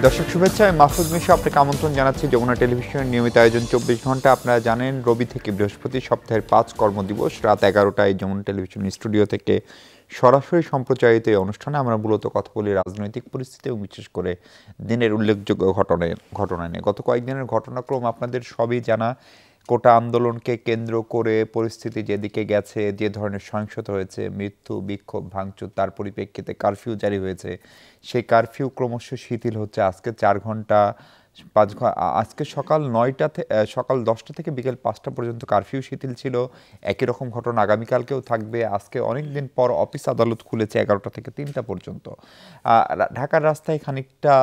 দর্শক শুভেচ্ছা, আমি মাহফুজ মিশা আপনাকে আমন্ত্রণ জানাচ্ছি যমুনা টেলিভিশনের নিয়মিত আয়োজন 24 ঘন্টা। আপনারা জানেন রবি থেকে বৃহস্পতি সপ্তাহের 5 কর্মদিবস রাত 11টায় যমুনা টেলিভিশন স্টুডিও থেকে সরাসরি সম্প্রচারিত এই অনুষ্ঠানে আমরা মূলত কথা বলি রাজনৈতিক পরিস্থিতি এবং বিশেষ করে দিনের উল্লেখযোগ্য ঘটনা নিয়ে। গত কয়েকদিনের ঘটনাক্রম আপনাদের সবই জানা। কোটা আন্দোলনকে কেন্দ্র করে পরিস্থিতি যেদিকে গেছে, যে ধরনের সহিংসতা হয়েছে, মৃত্যু, বিক্ষোভ, ভাঙচুর, তার পরিপ্রেক্ষিতে কারফিউ জারি হয়েছে। সেই কারফিউ ক্রমশ শিথিল হচ্ছে। আজকে 4 ঘন্টা আজকে সকাল 10টা থেকে বিকেল 5টা পর্যন্ত কারফিউ শিথিল ছিল। একই রকম ঘটনা আগামীকালকেও থাকবে। আজকে অনেক দিন পর অফিস আদালত খুলেছে 11টা থেকে 3টা পর্যন্ত। ঢাকার রাস্তায় খানিকটা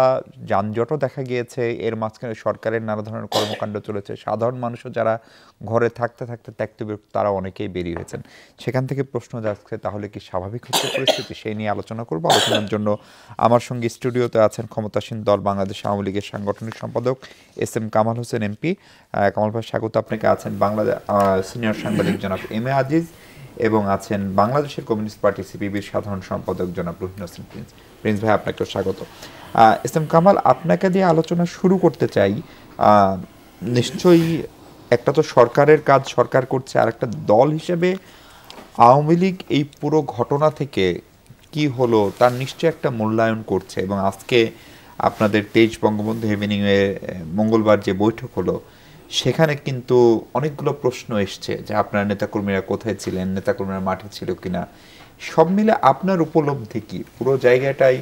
যানজটও দেখা গিয়েছে। এর মাঝখানে সরকারের নানা ধরনের কর্মকাণ্ড চলেছে। সাধারণ মানুষও যারা ঘরে থাকতে থাকতে ত্যক্ত বিরক্ত, তারা অনেকেই বেরিয়ে হয়েছেন। সেখান থেকে প্রশ্ন যাচ্ছে, তাহলে কি স্বাভাবিক হচ্ছে পরিস্থিতি? সেই নিয়ে আলোচনা করব। আলোচনার জন্য আমার সঙ্গে স্টুডিওতে আছেন ক্ষমতাসীন দল বাংলাদেশ আওয়ামী লীগের সাংগঠনিক সম্পাদক SM কামাল হোসেন MP। কামাল ভাই, স্বাগত আপনাকে। আছেন বাংলাদেশ সিনিয়র সাংবাদিক জনাব MA আজিজ, এবং আছেন বাংলাদেশের কমিউনিস্ট পার্টি CPBর সাধারণ সম্পাদক জনাব রুহিন হোসেন প্রিন্স ভাই, আপনাকেও স্বাগত। SM কামাল, আপনাকে দিয়ে আলোচনা শুরু করতে চাই। নিশ্চয়ই একটা তো সরকারের কাজ সরকার করছে, আর একটা দল হিসেবে আওয়ামী লীগ এই পুরো ঘটনা থেকে কি হলো তার নিশ্চয়ই একটা মূল্যায়ন করছে। এবং আজকে আপনাদের 23 বঙ্গবন্ধু এভিনিউয়ে মঙ্গলবার যে বৈঠক হলো, সেখানে কিন্তু অনেকগুলো প্রশ্ন এসছে যে আপনার নেতাকর্মীরা কোথায় ছিলেন, নেতাকর্মীরা মাঠে ছিল কিনা। সব মিলে আপনার উপলব্ধি কি পুরো জায়গাটাই?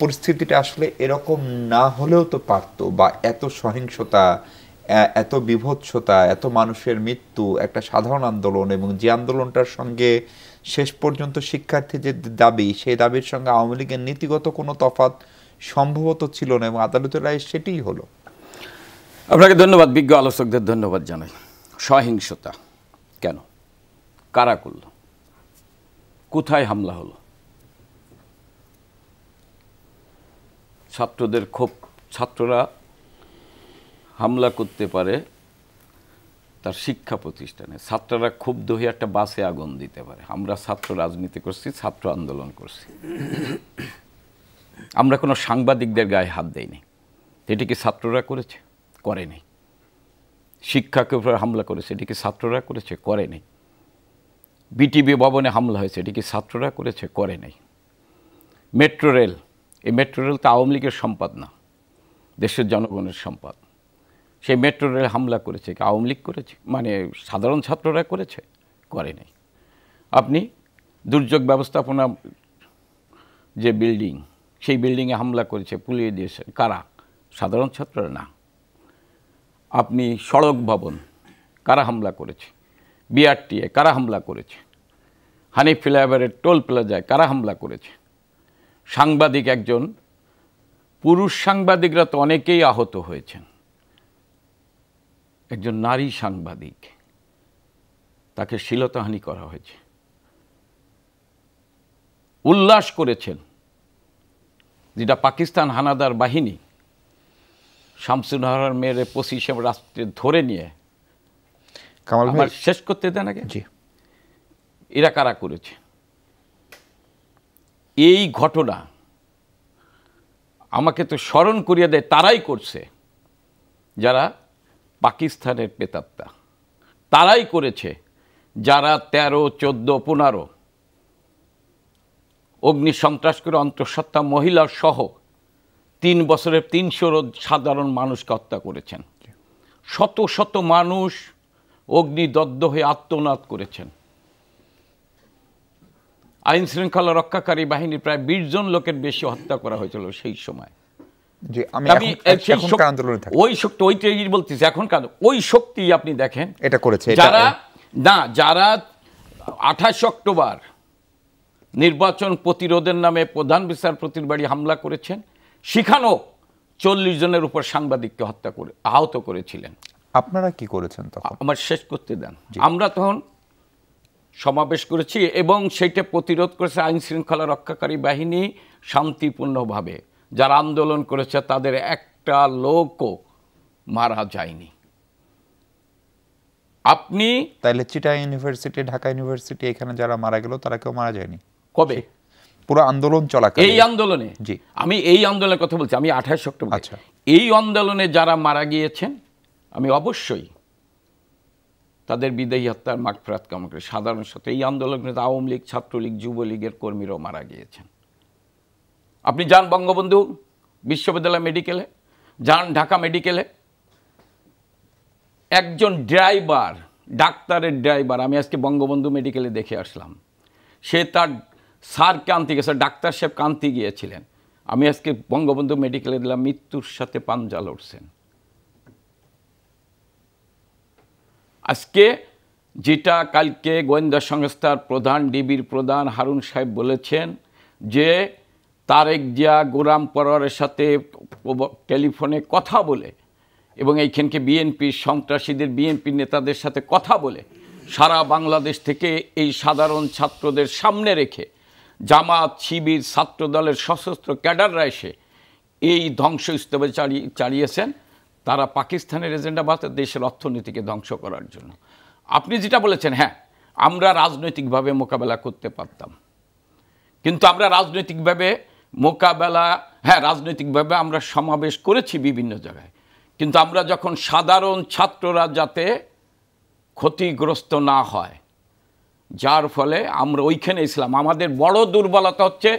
পরিস্থিতিটা আসলে এরকম না হলেও তো পারতো, বা এত সহিংসতা, এত বিভৎসতা, এত মানুষের মৃত্যু, একটা সাধারণ আন্দোলন, এবং যে আন্দোলনটার সঙ্গে শেষ পর্যন্ত শিক্ষার্থীর যে দাবি, সেই দাবির সঙ্গে আওয়ামী লীগের নীতিগত কোনো তফাৎ সম্ভবত ছিল না, এবং আদালতের রায় সেটিই হলো। আপনাকে ধন্যবাদ, বিজ্ঞ আলোচকদের ধন্যবাদ জানাই। সহিংসতা কেন, কারা করল, কোথায় হামলা হলো? ছাত্রদের ক্ষোভ, ছাত্ররা হামলা করতে পারে তার শিক্ষা প্রতিষ্ঠানে, ছাত্ররা ক্ষুব্ধ হয়ে একটা বাসে আগুন দিতে পারে। আমরা ছাত্র রাজনীতি করছি, ছাত্র আন্দোলন করছি, আমরা কোনো সাংবাদিকদের গায়ে হাত দেইনি। এটি কি ছাত্ররা করেছে? করেনি। শিক্ষাকে উপর হামলা করেছে, এটি কি ছাত্ররা করেছে? করেনি। বিটিভি ভবনে হামলা হয়েছে, এটি কি ছাত্ররা করেছে? করে নাই। মেট্রো রেল, এই মেট্রো রেল তো আওয়ামী লীগের সম্পদ না, দেশের জনগণের সম্পদ। সেই মেট্রো রেল হামলা করেছে কি আওয়ামী লীগ করেছে? মানে সাধারণ ছাত্ররা করেছে? করে নাই। আপনি দুর্যোগ ব্যবস্থাপনা যে বিল্ডিং, সেই বিল্ডিংয়ে হামলা করেছে, পুলিয়ে দিয়েছে, কারা? সাধারণ ছাত্ররা না। আপনি সড়ক ভবন, কারা হামলা করেছে? BRTA কারা হামলা করেছে? হানিফ ফ্লাইওভারের টোল প্লাজায় কারা হামলা করেছে? সাংবাদিক একজন, পুরুষ সাংবাদিকরা তো অনেকেই আহত হয়েছেন, একজন নারী সাংবাদিক, তাকে শ্লীলতাহানি করা হয়েছে। উল্লাস করেছেন, যেটা পাকিস্তান হানাদার বাহিনী শামসুন নাহার মেয়ের 25শে রাষ্ট্রে ধরে নিয়ে, আমার শেষ করতে দেন আগে, এরা কারা করেছে? এই ঘটনা আমাকে তো স্মরণ করিয়ে দেয়, তারাই করছে যারা পাকিস্তানের প্রেতাত্মা, তারাই করেছে যারা 13, 14, 15 অগ্নি সন্ত্রাস করে অন্তঃসত্ত্বা মহিলা সহ 3 বছরের 300 সাধারণ মানুষকে হত্যা করেছেন। শত শত মানুষ অগ্নিদগ্ধ হয়ে আত্মনাদ করেছেন। আইন শৃঙ্খলা রক্ষাকারী বাহিনীর প্রায় 20 জন লোকের বেশি হত্যা করা হয়েছিল সেই সময়। ওই শক্তি, ওইটাই বলতেছি, এখনকার ওই শক্তি আপনি দেখেন এটা করেছে যারা 28 অক্টোবর নির্বাচন প্রতিরোধের নামে প্রধান বিচারপতির বাড়ি হামলা করেছেন, সেখানেও 40 জনের উপর সাংবাদিককে হত্যা করে আহত করেছিলেন। আপনারা কি করেছেন তখন? আমার শেষ করতে দেন। আমরা তখন সমাবেশ করেছি এবং সেইটা প্রতিরোধ করেছে আইন শৃঙ্খলা রক্ষাকারী বাহিনী শান্তিপূর্ণভাবে। যারা আন্দোলন করেছে তাদের একটা লোকও মারা যায়নি। আপনি তাইলে চিটাগাং ইউনিভার্সিটি, ঢাকা ইউনিভার্সিটি, এখানে যারা মারা গেল তারা কেউ মারা যায়নি? কবে? পুরো আন্দোলন চলাকালীন এই আন্দোলনে জি আমি এই আন্দোলনের কথা বলছি, আমি 28 অক্টোবর। আচ্ছা, এই আন্দোলনে যারা মারা গিয়েছেন আমি অবশ্যই তাদের বিদায়ী আত্মার মাগফিরাত কামনা করি। সাধারণ সাথে এই আন্দোলনে আওয়ামী লীগ, ছাত্রলীগ, যুবলীগের কর্মীরাও মারা গিয়েছেন। আপনি যান বঙ্গবন্ধু বিশ্ববিদ্যালয় মেডিকেলে, যান ঢাকা মেডিকেলে, একজন ড্রাইভার, ডাক্তারের ড্রাইভার, আমি আজকে বঙ্গবন্ধু মেডিকেলে দেখে আসলাম, সে তার স্যারকে আনতে গেছে, ডাক্তার সাহেব কান্তি গিয়েছিলেন। আমি আজকে বঙ্গবন্ধু মেডিকেলে দিলাম, মৃত্যুর সাথে পাঞ্জা লড়ছেন। আজকে যেটা কালকে গোয়েন্দা সংস্থার প্রধান, ডিবির প্রধান হারুন সাহেব বলেছেন যে তারেক জিয়া গোলাম পরোয়ারের সাথে টেলিফোনে কথা বলে এবং এইখানকে বিএনপির সন্ত্রাসীদের, বিএনপির নেতাদের সাথে কথা বলে সারা বাংলাদেশ থেকে এই সাধারণ ছাত্রদের সামনে রেখে জামাত, শিবির, ছাত্রদলের সশস্ত্র ক্যাডাররা এসে এই ধ্বংসস্তূপে চালিয়েছেন। তারা পাকিস্তানের এজেন্ডা বা দেশের অর্থনীতিকে ধ্বংস করার জন্য। আপনি যেটা বলেছেন, হ্যাঁ আমরা রাজনৈতিকভাবে মোকাবেলা করতে পারতাম, কিন্তু আমরা রাজনৈতিকভাবে রাজনৈতিকভাবে আমরা সমাবেশ করেছি বিভিন্ন জায়গায়, কিন্তু আমরা যখন সাধারণ ছাত্ররা যাতে ক্ষতিগ্রস্ত না হয়, যার ফলে আমরা ওইখানে ছিলাম। আমাদের বড় দুর্বলতা হচ্ছে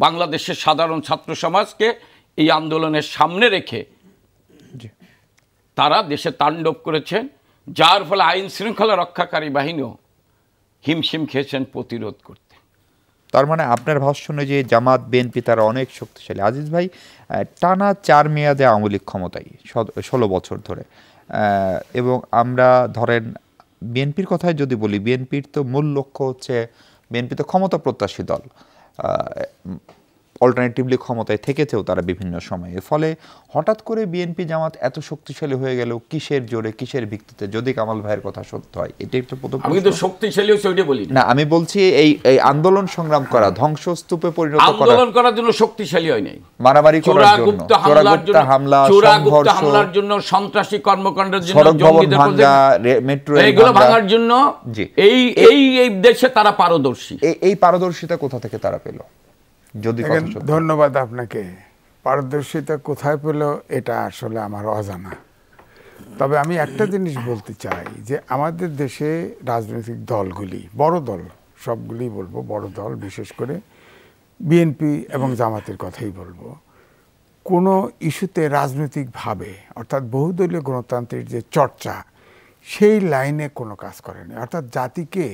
বাংলাদেশের সাধারণ ছাত্র সমাজকে এই আন্দোলনের সামনে রেখে তারা দেশে তাণ্ডব করেছেন, যার ফলে আইন শৃঙ্খলা রক্ষাকারী বাহিনীও হিমশিম খেয়েছেন প্রতিরোধ করতে। তার মানে আপনার ভাষ্যে যে জামাত, বিএনপি তারা অনেক শক্তিশালী। আজিজ ভাই, টানা 4 মেয়াদে আওয়ামী লীগ ক্ষমতায় 16 বছর ধরে, এবং আমরা ধরেন বিএনপির কথাই যদি বলি, বিএনপির তো মূল লক্ষ্য হচ্ছে, বিএনপি তো ক্ষমতা প্রত্যাশী দল, অল্টারনেটিভলি ক্ষমতায় থেকেছেও তারা বিভিন্ন সময়ে। ফলে হঠাৎ করে বিএনপি জামাত এত শক্তিশালী হয়ে গেল কিসের জোরে, কিসের ভিত্তিতে, যদি কামাল ভাইয়ের কথা সত্য হয়? এটাই তো প্রথম। আমি তো শক্তিশালী হচ্ছে ওইটা বলি না, আমি বলছি এই আন্দোলন সংগ্রাম করা, ধ্বংসস্তূপে পরিণত করা, আন্দোলন করার জন্য শক্তিশালী হয় নাই, মারামারি করার জন্য, চোরাগুপ্ত হামলা, সংঘর্ষ, হামলার জন্য, সন্ত্রাসী কর্মকাণ্ডের জন্য, সড়ক ভবন ভাঙা, মেট্রো এগুলো ভাঙার জন্য এই দেশে তারা পারদর্শী। এই পারদর্শিতা কোথা থেকে তারা পেল? যদি ধন্যবাদ আপনাকে। পারদর্শিতা কোথায় পেল এটা আসলে আমার অজানা। তবে আমি একটা জিনিস বলতে চাই যে আমাদের দেশে রাজনৈতিক দলগুলি, বড় দল সবগুলি বলবো, বড় দল বিশেষ করে বিএনপি এবং জামাতের কথাই বলবো, কোনো ইস্যুতে রাজনৈতিকভাবে অর্থাৎ বহুদলীয় গণতন্ত্রের যে চর্চা, সেই লাইনে কোনো কাজ করেনি। অর্থাৎ জাতিকে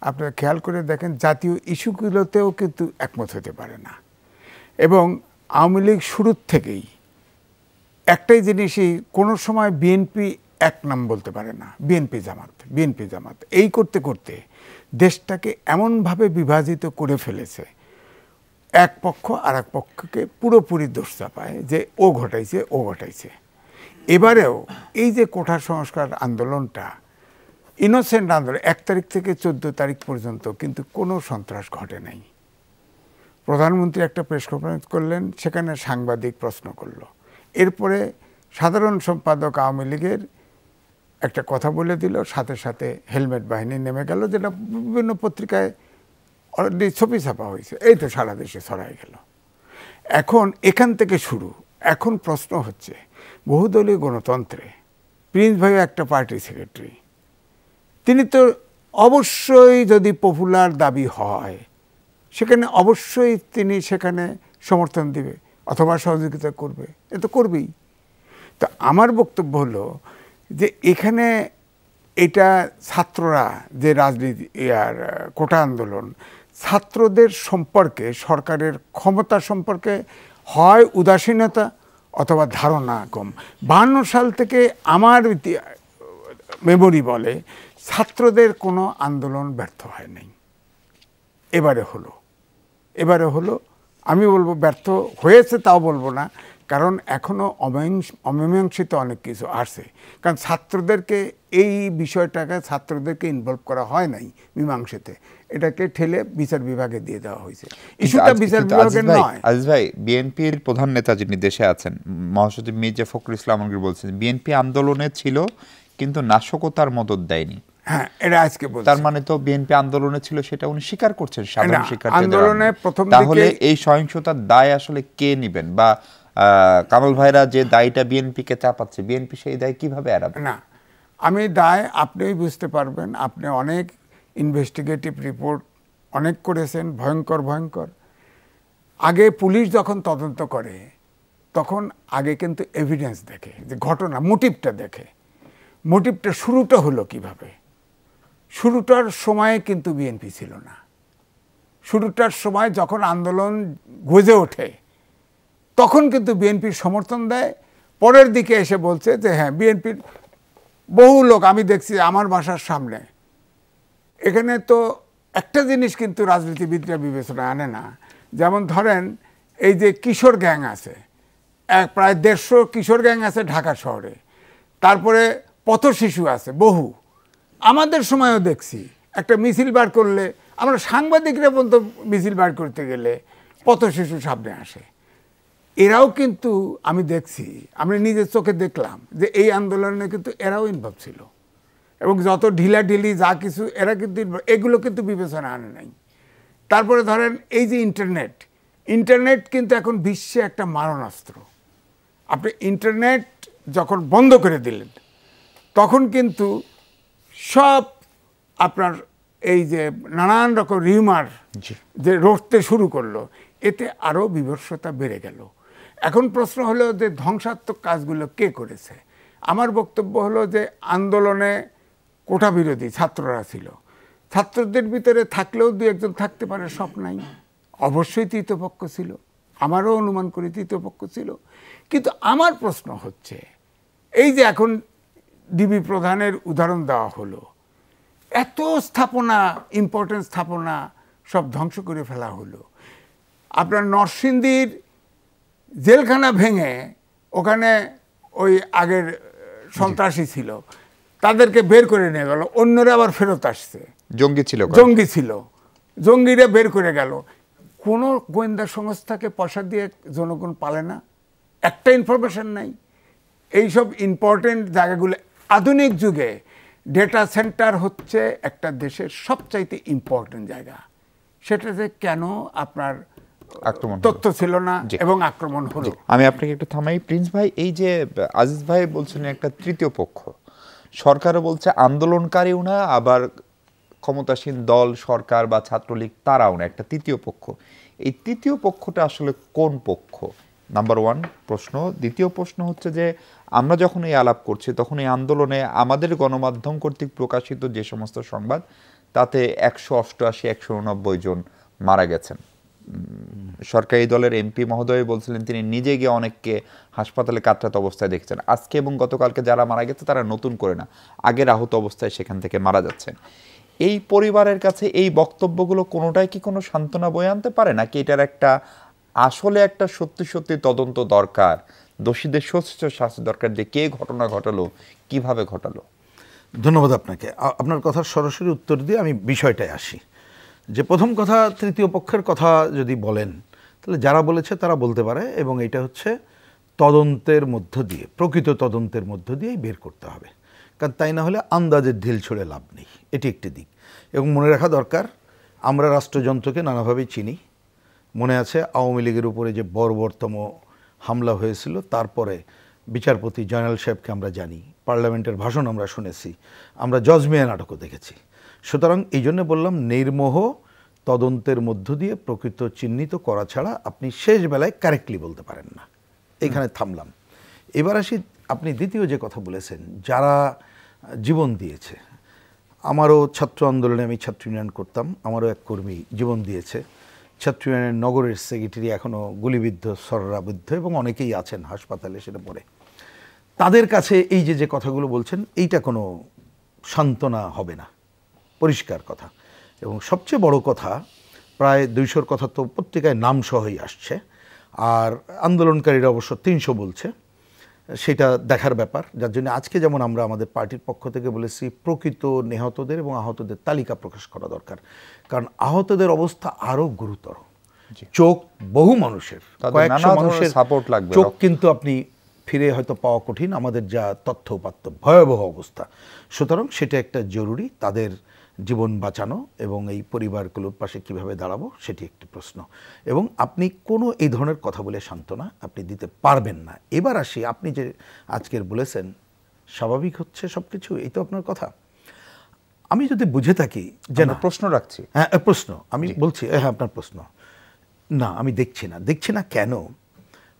আপনারা খেয়াল করে দেখেন, জাতীয় ইস্যুগুলোতেও কিন্তু একমত হতে পারে না। এবং আওয়ামী লীগ শুরুর থেকেই একটাই জিনিসই, কোনো সময় বিএনপি এক নাম বলতে পারে না, বিএনপি জামাত এই করতে করতে দেশটাকে এমনভাবে বিভাজিত করে ফেলেছে, এক পক্ষ আর এক পক্ষকে পুরোপুরি দোষ চাপায় যে ও ঘটাইছে। এবারেও এই যে কোঠা সংস্কার আন্দোলনটা ইনোসেন্ট আন্দোলন, 1 তারিখ থেকে 14 তারিখ পর্যন্ত কিন্তু কোনো সন্ত্রাস ঘটে নাই। প্রধানমন্ত্রী একটা প্রেস কনফারেন্স করলেন, সেখানে সাংবাদিক প্রশ্ন করল, এরপরে সাধারণ সম্পাদক আওয়ামী লীগের একটা কথা বলে দিল, সাথে সাথে হেলমেট বাহিনী নেমে গেল, যেটা বিভিন্ন পত্রিকায় অলরেডি ছবি ছাপা হয়েছে, এই তো সারা দেশে ছড়াই গেল। এখন এখান থেকে শুরু। এখন প্রশ্ন হচ্ছে, বহুদলীয় গণতন্ত্রে প্রিন্স ভাই একটা পার্টি সেক্রেটারি, তিনি তো অবশ্যই, যদি পপুলার দাবি হয় সেখানে অবশ্যই তিনি সেখানে সমর্থন দিবে অথবা সহযোগিতা করবে, এ তো করবেই। তো আমার বক্তব্য হলো যে এখানে এটা ছাত্ররা যে রাজনীতি আর কোটা আন্দোলন, ছাত্রদের সম্পর্কে, সরকারের ক্ষমতা সম্পর্কে হয় উদাসীনতা অথবা ধারণা কম। 52 সাল থেকে আমার মেমোরি বলে ছাত্রদের কোনো আন্দোলন ব্যর্থ হয় নাই। এবারে হলো আমি বলবো ব্যর্থ হয়েছে তাও বলবো না, কারণ এখনও অমীমাংসিত অনেক কিছু আছে। কারণ ছাত্রদেরকে এই বিষয়টাকে ছাত্রদেরকে ইনভলভ করা হয় নাই মীমাংসাতে, এটাকে ঠেলে বিচার বিভাগে দিয়ে দেওয়া হয়েছে। ইস্যুটা বিচার বিভাগের নয়। আজিজ ভাই, বিএনপির প্রধান নেতা যিনি দেশে আছেন, মহাসচিব মির্জা ফখরুল ইসলাম আলমগীর বলছেন, বিএনপি আন্দোলনে ছিল কিন্তু নাশকতার মদদ দেয়নি। হ্যাঁ, এটা আজকে বলছি। তার মানে তো বিএনপি আন্দোলনে ছিল সেটা উনি স্বীকার করছেন সাধারণ না, শিক্ষার্থীদের আন্দোলনে প্রথম তাহলে দিকে- এই সহিংসতার দায় আসলে কে নেবেন, বা কামাল ভাইরা যে দায়টা বিএনপিকে চাপাচ্ছে, বিএনপি সেই দায় কিভাবে এড়াবে? না, আমি দায় আপনিই বুঝতে পারবেন। আপনি অনেক ইনভেস্টিগেটিভ রিপোর্ট অনেক করেছেন, ভয়ঙ্কর ভয়ঙ্কর। আগে পুলিশ যখন তদন্ত করে তখন আগে কিন্তু এভিডেন্স দেখে, যে ঘটনা মোটিভটা দেখে, মোটিভটা শুরুটা হলো কিভাবে। শুরুটার সময়ে কিন্তু বিএনপি ছিল না। শুরুটার সময় যখন আন্দোলন গজে ওঠে তখন কিন্তু বিএনপির সমর্থন দেয়। পরের দিকে এসে বলছে যে হ্যাঁ, বিএনপির বহু লোক আমি দেখছি আমার বাসার সামনে। এখানে তো একটা জিনিস কিন্তু রাজনীতিবিদরা বিবেচনায় আনে না। যেমন ধরেন এই যে কিশোর গ্যাং আছে, প্রায় 150 কিশোর গ্যাং আছে ঢাকা শহরে। তারপরে পথ শিশু আছে বহু। আমাদের সময়ও দেখছি একটা মিছিল বার করলে, আমরা সাংবাদিকরা পর্যন্ত মিছিল বার করতে গেলে পথ শিশু সামনে আসে। এরাও কিন্তু আমি দেখছি, আমি নিজের চোখে দেখলাম যে এই আন্দোলনে কিন্তু এরাও ইনভলভ ছিল, এবং যত ঢিলাঢিলি যা কিছু এরা কিন্তু এগুলো কিন্তু বিবেচনা আনে নাই। তারপরে ধরেন এই যে ইন্টারনেট কিন্তু এখন বিশ্বে একটা মারণাস্ত্র। আপনি ইন্টারনেট যখন বন্ধ করে দিলেন তখন কিন্তু সব আপনার এই যে নানান রকম রিউমার যে রটতে শুরু করলো, এতে আরও বিভৎসতা বেড়ে গেল। এখন প্রশ্ন হলো যে ধ্বংসাত্মক কাজগুলো কে করেছে? আমার বক্তব্য হলো যে আন্দোলনে কোটা বিরোধী ছাত্ররা ছিল। ছাত্রদের ভিতরে থাকলেও দু একজন থাকতে পারে, সব নাই। অবশ্যই তৃতীয়পক্ষ ছিল, আমারও অনুমান করি তৃতীয়পক্ষ ছিল। কিন্তু আমার প্রশ্ন হচ্ছে এই যে এখন ডিবি প্রধানের উদাহরণ দেওয়া হলো, এত স্থাপনা, ইম্পর্টেন্ট স্থাপনা সব ধ্বংস করে ফেলা হলো। আপনার নরসিংদীর জেলখানা ভেঙে ওখানে ওই আগের সন্ত্রাসী ছিল তাদেরকে বের করে নিয়ে গেল, অন্যরা আবার ফেরত আসছে। জঙ্গি ছিল, জঙ্গিরা বের করে গেল। কোনো গোয়েন্দা সংস্থাকে পয়সা দিয়ে জনগণ পালে না, একটা ইনফরমেশন নাই। এইসব ইম্পর্টেন্ট জায়গাগুলো আধুনিক যুগে ডেটা সেন্টার হচ্ছে একটা দেশের সবচাইতে ইম্পর্টেন্ট জায়গা। সেটাতে কেন আপনার তথ্য ছিল না এবং আক্রমণ হলো? আমি আপনাকে একটু থামাই প্রিন্স ভাই। এই যে আজিজ ভাই বলছেন একটা তৃতীয় পক্ষ, সরকারও বলছে আন্দোলনকারীও না, আবার ক্ষমতাসীন দল সরকার বা ছাত্রলীগ তারাও না, একটা তৃতীয় পক্ষ। এই তৃতীয় পক্ষটা আসলে কোন পক্ষ? নাম্বার 1 প্রশ্ন। দ্বিতীয় প্রশ্ন হচ্ছে যে আমরা যখন এই আলাপ করছি তখন এই আন্দোলনে আমাদের গণমাধ্যম কর্তৃক প্রকাশিত যে সমস্ত সংবাদ, তাতে 188-189 জন মারা গেছেন। সরকারি দলের এমপি মহোদয় বলছিলেন তিনি নিজে গিয়ে অনেককে হাসপাতালে কাতরাত অবস্থায় দেখেছেন। আজকে এবং গতকালকে যারা মারা গেছে তারা নতুন করে না, আগের আহত অবস্থায় সেখান থেকে মারা যাচ্ছেন। এই পরিবারের কাছে এই বক্তব্যগুলো কোনোটাই কি কোনো সান্ত্বনা বয়ে আনতে পারে, নাকি এটার একটা আসলে একটা সত্যি সত্যি তদন্ত দরকার, দোষীদের সুষ্ঠু শাস্তি দরকার, যে কে ঘটনা ঘটালো, কিভাবে ঘটালো? ধন্যবাদ আপনাকে। আপনার কথার সরাসরি উত্তর দিয়ে আমি বিষয়টায় আসি। যে প্রথম কথা, তৃতীয় পক্ষের কথা যদি বলেন তাহলে যারা বলেছে তারা বলতে পারে, এবং এটা হচ্ছে তদন্তের মধ্য দিয়ে, প্রকৃত তদন্তের মধ্য দিয়েই বের করতে হবে। কারণ তাই না হলে আন্দাজের ঢিল ছুঁড়ে লাভ নেই, এটি একটি দিক। এবং মনে রাখা দরকার, আমরা রাষ্ট্রযন্ত্রকে নানাভাবেই চিনি। মনে আছে আওয়ামী লীগের উপরে যে বর্বরতম হামলা হয়েছিল, তারপরে বিচারপতি জয়নাল সাহেবকে আমরা জানি, পার্লামেন্টের ভাষণ আমরা শুনেছি, আমরা জজ মিয়া নাটকও দেখেছি। সুতরাং এই জন্য বললাম, নির্মোহ তদন্তের মধ্য দিয়ে প্রকৃত চিহ্নিত করা ছাড়া আপনি শেষ বেলায় কারেক্টলি বলতে পারেন না। এখানে থামলাম। এবার আসি, আপনি দ্বিতীয় যে কথা বলেছেন, যারা জীবন দিয়েছে। আমারও ছাত্র আন্দোলনে, আমি ছাত্র ইউনিয়ন করতাম, আমারও এক কর্মী জীবন দিয়েছে। ছাত্র ইউনিয়নের নগরের সেক্রেটারি এখনও গুলিবিদ্ধ, সররাবিদ্ধ, এবং অনেকেই আছেন হাসপাতালে সেটা পড়ে। তাদের কাছে এই যে কথাগুলো বলছেন, এইটা কোনো সান্ত্বনা হবে না, পরিষ্কার কথা। এবং সবচেয়ে বড় কথা, প্রায় 200-র কথা তো পত্রিকায় নাম সহই আসছে, আর আন্দোলনকারীরা অবশ্য 300 বলছে। সেটা দেখার ব্যাপার। যার জন্য আজকে যেমন আমরা আমাদের পার্টির পক্ষ থেকে বলেছি, প্রকৃত নিহতদের এবং আহতদের তালিকা প্রকাশ করা দরকার। কারণ আহতদের অবস্থা আরও গুরুতর। চোখ বহু মানুষের, কয়েকশো মানুষের সাপোর্ট লাগবে, চোখ কিন্তু আপনি ফিরে হয়তো পাওয়া কঠিন, আমাদের যা তথ্য উপাত্ত ভয়াবহ অবস্থা। সুতরাং সেটা একটা জরুরি, তাদের জীবন বাঁচানো এবং এই পরিবারগুলোর পাশে কিভাবে দাঁড়াবো সেটি একটি প্রশ্ন। এবং আপনি কোনো এই ধরনের কথা বলে সান্ত্বনা আপনি দিতে পারবেন না। এবার আসি, আপনি যে আজকের বলেছেন স্বাভাবিক হচ্ছে সব কিছু, এই তো আপনার কথা। আমি যদি বুঝে থাকি যে না, প্রশ্ন রাখছি। হ্যাঁ প্রশ্ন আমি বলছি, হ্যাঁ আপনার প্রশ্ন। না আমি দেখছি না কেন?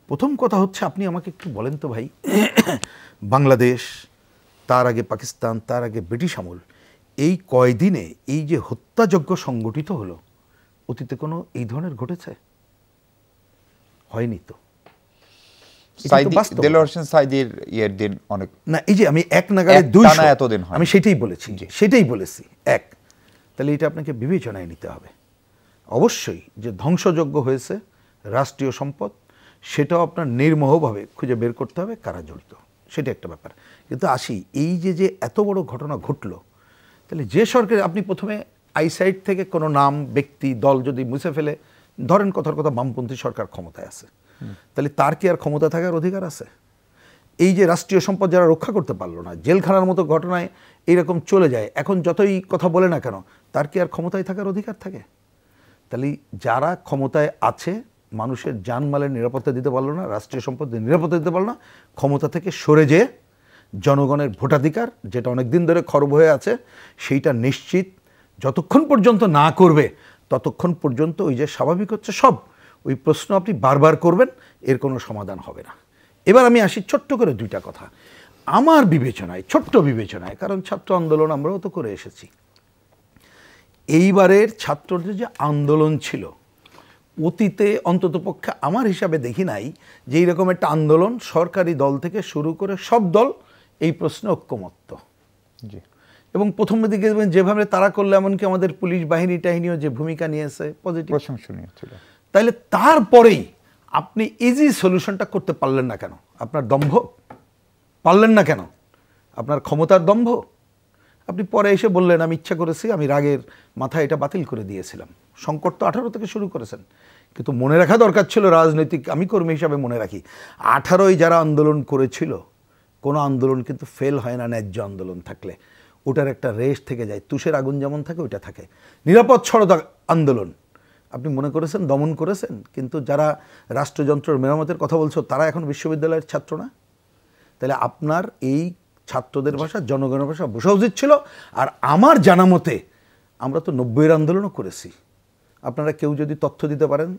প্রথম কথা হচ্ছে, আপনি আমাকে একটু বলেন তো ভাই, বাংলাদেশ, তার আগে পাকিস্তান, তার আগে ব্রিটিশ আমল, এই কয়দিনে এই যে হত্যাযজ্ঞ সংগঠিত হলো, অতীতে কোনো এই ধরনের ঘটেছে? হয়নি তো। দেলোয়ার হোসেন সাঈদীর ইয়ের দিন অনেক না, এই যে আমি এক নাগাড়ে টানা এতদিন হয়, আমি সেটাই বলেছি এক। তাহলে এটা আপনাকে বিবেচনায় নিতে হবে অবশ্যই, যে ধ্বংসযজ্ঞ হয়েছে রাষ্ট্রীয় সম্পদ, সেটাও আপনার নির্মোহভাবে খুঁজে বের করতে হবে কারা জড়িত, সেটা একটা ব্যাপার। কিন্তু আসি, এই যে এত বড় ঘটনা ঘটলো, তাহলে যে সরকার, আপনি প্রথমে আইসাইট থেকে কোনো নাম, ব্যক্তি, দল যদি মুছে ফেলে, ধরেন কথার কথা বামপন্থী সরকার ক্ষমতায় আছে, তাহলে তার কি আর ক্ষমতা থাকার অধিকার আছে? এই যে রাষ্ট্রীয় সম্পদ যারা রক্ষা করতে পারলো না, জেলখানার মতো ঘটনায় এইরকম চলে যায়, এখন যতই কথা বলে না কেন, তার কি আর ক্ষমতায় থাকার অধিকার থাকে? তাহলে যারা ক্ষমতায় আছে, মানুষের জানমালের নিরাপত্তা দিতে পারলো না, রাষ্ট্রীয় সম্পদের নিরাপত্তা দিতে পারলো না, ক্ষমতা থেকে সরে যেয়ে জনগণের ভোটাধিকার, যেটা অনেক দিন ধরে খর্ব হয়ে আছে, সেইটা নিশ্চিত যতক্ষণ পর্যন্ত না করবে, ততক্ষণ পর্যন্ত ওই যে স্বাভাবিক হচ্ছে সব, ওই প্রশ্ন আপনি বারবার করবেন, এর কোনো সমাধান হবে না। এবার আমি আসি ছোট্ট করে দুইটা কথা আমার বিবেচনায়, ছোট্ট বিবেচনায়, কারণ ছাত্র আন্দোলন আমরাও তো করে এসেছি। এইবারের ছাত্রদের যে আন্দোলন ছিল, অতীতে অন্ততপক্ষে আমার হিসাবে দেখি নাই যে এইরকম একটা আন্দোলন সরকারি দল থেকে শুরু করে সব দল এই প্রশ্নে ঐক্যমত্য। জি। এবং প্রথম দিকে দেখবেন যেভাবে তারা করলে, এমনকি আমাদের পুলিশ বাহিনী টাহিনীও যে ভূমিকা নিয়েছে পজিটিভ, প্রশংসনীয় ছিল। তাইলে তারপরেই আপনি ইজি সলিউশনটা করতে পারলেন না কেন? আপনার দম্ভ? পারলেন না কেন? আপনার ক্ষমতার দম্ভ? আপনি পরে এসে বললেন আমি ইচ্ছা করেছি, আমি রাগের মাথায় এটা বাতিল করে দিয়েছিলাম। সংকট তো 18 থেকে শুরু করেছেন, কিন্তু মনে রাখা দরকার ছিল রাজনৈতিক, আমি কর্মী হিসাবে মনে রাখি, 18ই যারা আন্দোলন করেছিল, কোনো আন্দোলন কিন্তু ফেল হয় না ন্যায্য আন্দোলন থাকলে, ওটার একটা রেশ থেকে যায়, তুষের আগুন যেমন থাকে ওইটা থাকে। নিরাপদ সড়ক আন্দোলন আপনি মনে করেছেন দমন করেছেন, কিন্তু যারা রাষ্ট্রযন্ত্রের মেরামতের কথা বলছো, তারা এখন বিশ্ববিদ্যালয়ের ছাত্র না? তাহলে আপনার এই ছাত্রদের ভাষা, জনগণের ভাষা বোঝা উচিত ছিল। আর আমার জানা মতে আমরা তো 90-এর আন্দোলনও করেছি। আপনারা কেউ যদি তথ্য দিতে পারেন,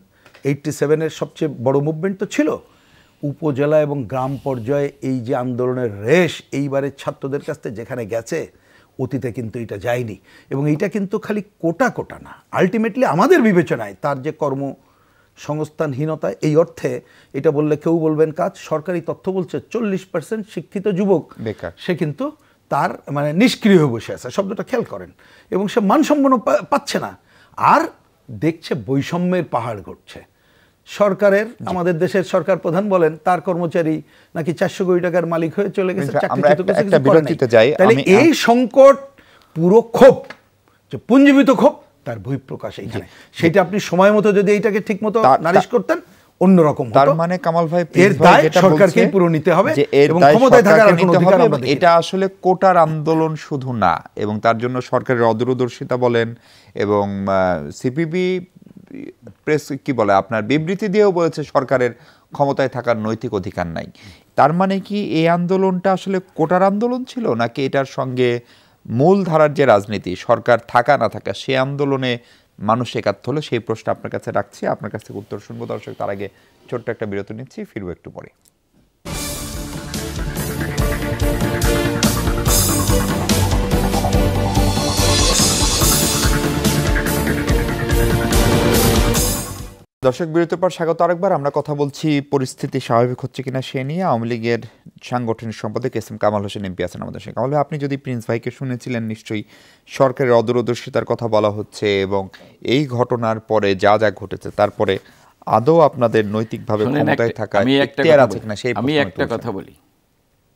87-এর সবচেয়ে বড় মুভমেন্ট তো ছিল উপজেলা এবং গ্রাম পর্যায়ে। এই যে আন্দোলনের রেশ এইবারের ছাত্রদের কাছ থেকে যেখানে গেছে, অতীতে কিন্তু এটা যায়নি। এবং এইটা কিন্তু খালি কোটা না, আলটিমেটলি আমাদের বিবেচনায় তার যে কর্মসংস্থানহীনতা, এই অর্থে এটা বললে কেউ বলবেন কাজ, সরকারি তথ্য বলছে 40% শিক্ষিত যুবক বেকার, সে কিন্তু তার মানে নিষ্ক্রিয় হয়ে বসে আছে, শব্দটা খেয়াল করেন, এবং সে মানসম্পন্ন পাচ্ছে না, আর দেখছে বৈষম্যের পাহাড় ঘটছে। সরকারের, আমাদের দেশের সরকার প্রধান বলেন তার কর্মচারী নাকি 400 কোটি টাকার মালিক হয়ে চলে গেছে, তাহলে এই সংকট পুরো ক্ষোভ, যে পুঞ্জীবিত ক্ষোভ, তার বহিঃপ্রকাশ এইখানে। সেটা আপনি সময় মতো যদি এইটাকে ঠিক মতো নালিশ করতেন, অন্যরকম হতো। তার মানে কামাল ভাই, এর দায় সরকারকেই পুরো নিতে হবে, এবং ক্ষমতায় থাকার কোনো অধিকার আমরা দেখি না। এটা আসলে কোটার আন্দোলন শুধু না, এবং তার জন্য সরকারের অদূরদর্শিতা বলেন, এবং সিপিবি প্রেস কি বলে, আপনার বিবৃতি দিয়েও বলেছে সরকারের ক্ষমতায় থাকার নৈতিক অধিকার নাই। তার মানে কি এই আন্দোলনটা আসলে কোটার আন্দোলন ছিল, নাকি এটার সঙ্গে মূল ধারার যে রাজনীতি, সরকার থাকা না থাকা, সে আন্দোলনে মানুষ একাত্ম হলো? সেই প্রশ্ন আপনার কাছে রাখছি, আপনার কাছ থেকে উত্তর শুনবো। দর্শক, তার আগে ছোট্ট একটা বিরতি নিচ্ছি, ফিরবো একটু পরে। দর্শক, বিরতির পর স্বাগত আরেকবার। আমরা কথা বলছি পরিস্থিতি স্বাভাবিক হচ্ছে কিনা সে নিয়ে। আওয়ামী লীগের সাংগঠনিক সম্পাদক S M Kamal Hossain MP আছেন আমাদের সঙ্গে। কামাল ভাই, আপনি যদি প্রিন্স ভাইকে শুনেছিলেন, নিশ্চয়ই সরকারের অদূরদর্শিতার কথা বলা হচ্ছে, এবং এই ঘটনার পরে যা যা ঘটেছে, তারপরে আদৌ আপনাদের নৈতিকভাবে ক্ষমতায় থাকা এখতিয়ার আছে কিনা সেই। আমি একটা কথা বলি,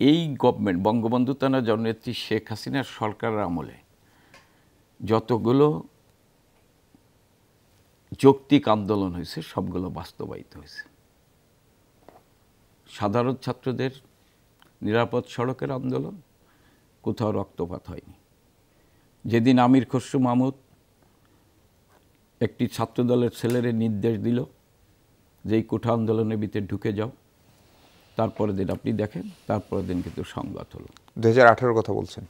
এই গভর্নমেন্ট, বঙ্গবন্ধু কন্যা জননেত্রী শেখ হাসিনার সরকারের আমলে যতগুলো যৌক্তিক আন্দোলন হয়েছে, সবগুলো বাস্তবায়িত হয়েছে। সাধারণ ছাত্রদের নিরাপদ সড়কের আন্দোলন, কোথাও রক্তপাত হয়নি। যেদিন আমির খসরু মাহমুদ একটি ছাত্রদলের ছেলেরে নির্দেশ দিল যে এই কোঠা আন্দোলনের ভিতরে ঢুকে যাও, তারপরের দিন আপনি দেখেন, তারপরের দিন কিন্তু সংঘাত হলো। 2018 কথা বলছেন?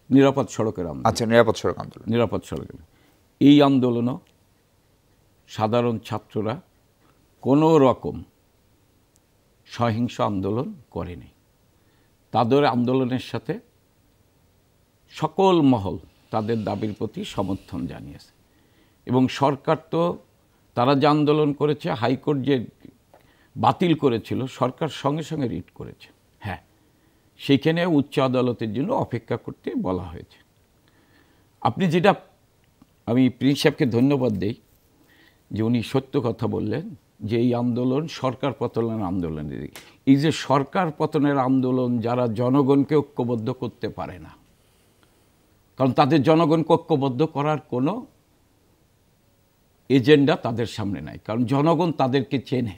নিরাপদ সড়কের আন্দোলন। আচ্ছা, নিরাপদ সড়ক আন্দোলন। নিরাপদ সড়কের এই আন্দোলনও সাধারণ ছাত্ররা কোনো রকম সহিংস আন্দোলন করেনি। তাদের আন্দোলনের সাথে সকল মহল তাদের দাবির প্রতি সমর্থন জানিয়েছে। এবং সরকার তো তারা যে আন্দোলন করেছে, হাইকোর্ট যে বাতিল করেছিল, সরকার সঙ্গে সঙ্গে রিট করেছে। হ্যাঁ, সেইখানে উচ্চ আদালতের জন্য অপেক্ষা করতে বলা হয়েছে। আপনি যেটা, আমি প্রিন্স সাহেবকে ধন্যবাদ দেই যে উনি সত্য কথা বললেন যে এই আন্দোলন সরকার পতনের আন্দোলন। এই যে সরকার পতনের আন্দোলন, যারা জনগণকে ঐক্যবদ্ধ করতে পারে না, কারণ তাদের জনগণকে ঐক্যবদ্ধ করার কোনো এজেন্ডা তাদের সামনে নাই, কারণ জনগণ তাদেরকে চেনে।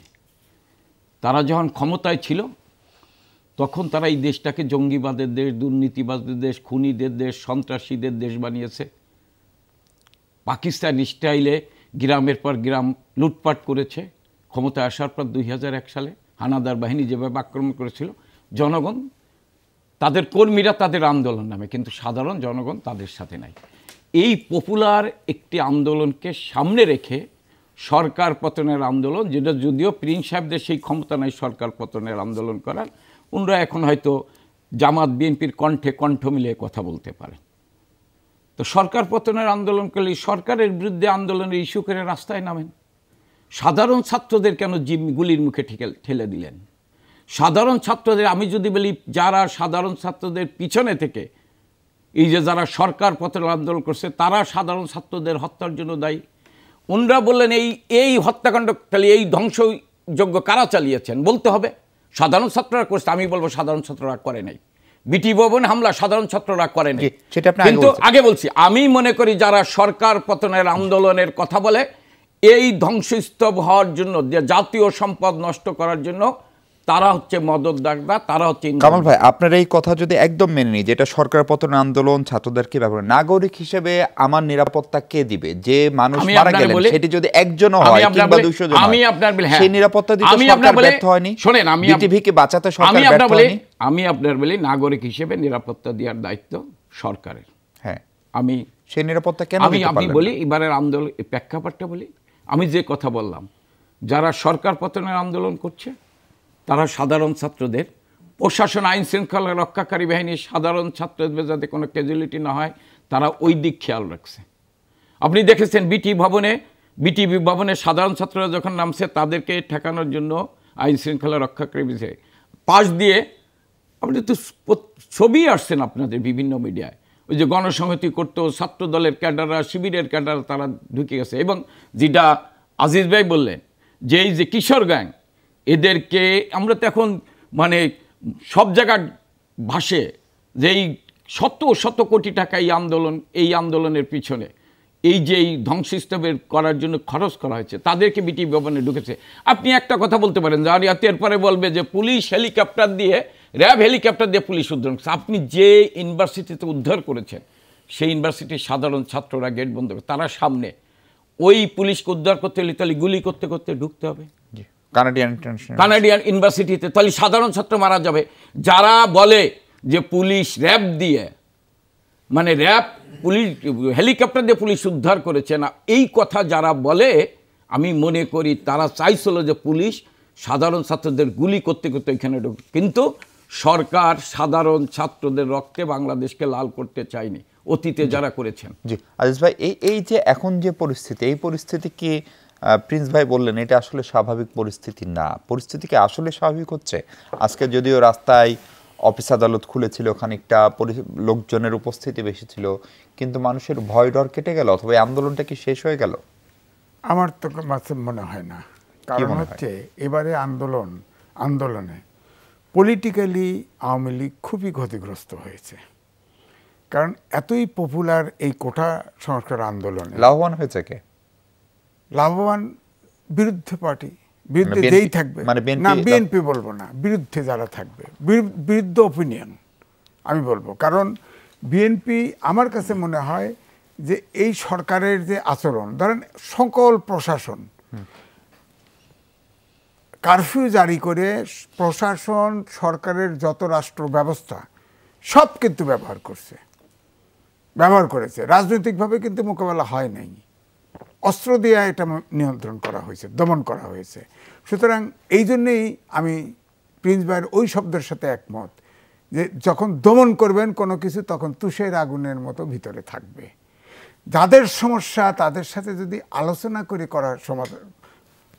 তারা যখন ক্ষমতায় ছিল তখন তারা এই দেশটাকে জঙ্গিবাদের দেশ, দুর্নীতিবাদের দেশ, খুনিদের দেশ, সন্ত্রাসীদের দেশ বানিয়েছে। পাকিস্তান স্টাইলে গ্রামের পর গ্রাম লুটপাট করেছে। ক্ষমতায় আসার পর 2001 সালে হানাদার বাহিনী যেভাবে আক্রমণ করেছিল, জনগণ, তাদের কর্মীরা তাদের আন্দোলন নামে, কিন্তু সাধারণ জনগণ তাদের সাথে নাই। এই পপুলার একটি আন্দোলনকে সামনে রেখে সরকার পতনের আন্দোলন, যেটা যদিও প্রিন্স সাহেবদের সেই ক্ষমতা নাই সরকার পতনের আন্দোলন করার, ওনারা এখন হয়তো জামাত বিএনপির কণ্ঠে কণ্ঠ মিলিয়ে কথা বলতে পারে। তো সরকার পতনের আন্দোলন করলে সরকারের বিরুদ্ধে আন্দোলনের ইস্যু করে রাস্তায় নামেন। সাধারণ ছাত্রদের কেন গুলির মুখে ঠেলে দিলেন? সাধারণ ছাত্রদের, আমি যদি বলি যারা সাধারণ ছাত্রদের পিছনে থেকে এই যে যারা সরকার পতনের আন্দোলন করছে, তারা সাধারণ ছাত্রদের হত্যার জন্য দায়ী। ওনারা বললেন এই হত্যাকাণ্ড, তাহলে এই ধ্বংসযজ্ঞ কারা চালিয়েছেন বলতে হবে। সাধারণ ছাত্ররা করছে, আমি বলবো সাধারণ ছাত্ররা করে নাই। বিটি ভবনে হামলা সাধারণ ছাত্ররা করে নাই, কিন্তু আগে বলছি, আমি মনে করি যারা সরকার পতনের আন্দোলনের কথা বলে, এই ধ্বংসস্তূপ হওয়ার জন্য, যে জাতীয় সম্পদ নষ্ট করার জন্য, তারা হচ্ছে মদতদাতা, তারা হচ্ছে। কামাল ভাই, আপনার এই কথা যদি একদম মেনে নিই, যেটা সরকার পতন আন্দোলন ছাত্রদেরকে ব্যাপার, নাগরিক হিসেবে আমার নিরাপত্তা কে দিবে? যে মানুষ মারা গেলেন সেটি যদি একজনও হয় কিংবা 200 জন, আমি আপনার বলি, সেই নিরাপত্তা দিতে সরকার ব্যর্থ হয়নি। শুনেন, আমি বিটিভিকে বাঁচাতে সরকার ব্যর্থ হয়নি। আমি আপনার বলি, নাগরিক হিসেবে নিরাপত্তা দেওয়ার দায়িত্ব সরকারের। হ্যাঁ, আমি সেই নিরাপত্তা কেন দিতে পারলেন? আমি বলি, এবারের আন্দোলন প্রেক্ষাপটটা বলি। আমি যে কথা বললাম, যারা সরকার পতনের আন্দোলন করছে তারা সাধারণ ছাত্রদের, প্রশাসন, আইন শৃঙ্খলা রক্ষাকারী বাহিনী সাধারণ ছাত্রদের যাতে কোনো ক্যাজুয়ালিটি না হয়, তারা ওই দিক খেয়াল রাখছে। আপনি দেখেছেন বিটিভি ভবনে সাধারণ ছাত্ররা যখন নামছে, তাদেরকে ঠেকানোর জন্য আইন শৃঙ্খলা রক্ষাকারী বিষয়ে পাশ দিয়ে, আপনি তো ছবি আসছেন আপনাদের বিভিন্ন মিডিয়ায়, ওই যে গণসংহতি করতো ছাত্র দলের ক্যাডাররা, শিবিরের ক্যাডার, তারা ঢুকে গেছে। এবং যেটা আজিজ ভাই বললেন যে এই যে কিশোর গ্যাং, এদেরকে আমরা তো এখন মানে সব জায়গায় ভাসে যে এই শত কোটি টাকা এই আন্দোলনের পিছনে, এই যে এই ধ্বংসস্তূপের করার জন্য খরচ করা হয়েছে, তাদেরকে বিটিভি ভবনে ঢুকেছে। আপনি একটা কথা বলতে পারেন, এরপরে বলবে যে পুলিশ হেলিকপ্টার দিয়ে, র্যাব হেলিকপ্টার দিয়ে পুলিশ উদ্ধার করছে। আপনি যে ইউনিভার্সিটিতে উদ্ধার করেছেন, সেই ইউনিভার্সিটির সাধারণ ছাত্ররা গেট বন্ধ করে, তারা সামনে, ওই পুলিশকে উদ্ধার করতে হলে তাহলে গুলি করতে করতে ঢুকতে হবে কানাডিয়ান ইউনিভার্সিটিতে, তাহলে সাধারণ ছাত্র মারা যাবে। যারা বলে যে পুলিশ র্যাব দিয়ে, মানে র্যাব পুলিশ হেলিকপ্টার দিয়ে পুলিশ উদ্ধার করেছে না, এই কথা যারা বলে, আমি মনে করি তারা চাইছিল যে পুলিশ সাধারণ ছাত্রদের গুলি করতে করতে এখানে ঢুকবে। কিন্তু সরকার সাধারণ ছাত্রদের রক্তে বাংলাদেশকে লাল করতে চায়নি, অতীতে যারা করেছেন। জি আজিজ ভাই, এই যে এখন যে পরিস্থিতি, এই পরিস্থিতি কি প্রিন্স ভাই বললেন এটা আসলে স্বাভাবিক পরিস্থিতি না? পরিস্থিতি কি আসলে স্বাভাবিক হচ্ছে? আজকে যদিও রাস্তায় অফিস আদালত খুলেছিল, খানিকটা লোকজনের উপস্থিতি বেশি ছিল, কিন্তু মানুষের ভয় ডর কেটে গেল, অথবা আন্দোলনটা কি শেষ হয়ে গেল? আমার তো মনে হয় না। কারণ হচ্ছে এবারে আন্দোলনে পলিটিক্যালি আওয়ামী লীগ খুবই ক্ষতিগ্রস্ত হয়েছে। কারণ এতই পপুলার এই কোটা সংস্কার আন্দোলনে লাভবান হয়েছে কে? লাভবান বিরুদ্ধে পার্টি, বিরুদ্ধে মানে যেই BNP থাকবে, মানে BNP না বিএনপি বলবো না, বিরুদ্ধে যারা থাকবে, বিরুদ্ধ ওপিনিয়ন আমি বলবো। কারণ বিএনপি আমার কাছে মনে হয় যে এই সরকারের যে আচরণ, ধরেন সকল প্রশাসন কারফিউ জারি করে, প্রশাসন সরকারের যত রাষ্ট্র ব্যবস্থা সব কিন্তু ব্যবহার করেছে, রাজনৈতিকভাবে কিন্তু মোকাবেলা হয় নাই, অস্ত্র দিয়ে এটা নিয়ন্ত্রণ করা হয়েছে, দমন করা হয়েছে। সুতরাং এই জন্যেই আমি প্রিন্স ভাইয়ের ওই শব্দের সাথে একমত যে যখন দমন করবেন কোনো কিছু, তখন তুষের আগুনের মতো ভিতরে থাকবে। যাদের সমস্যা তাদের সাথে যদি আলোচনা করে সমাধান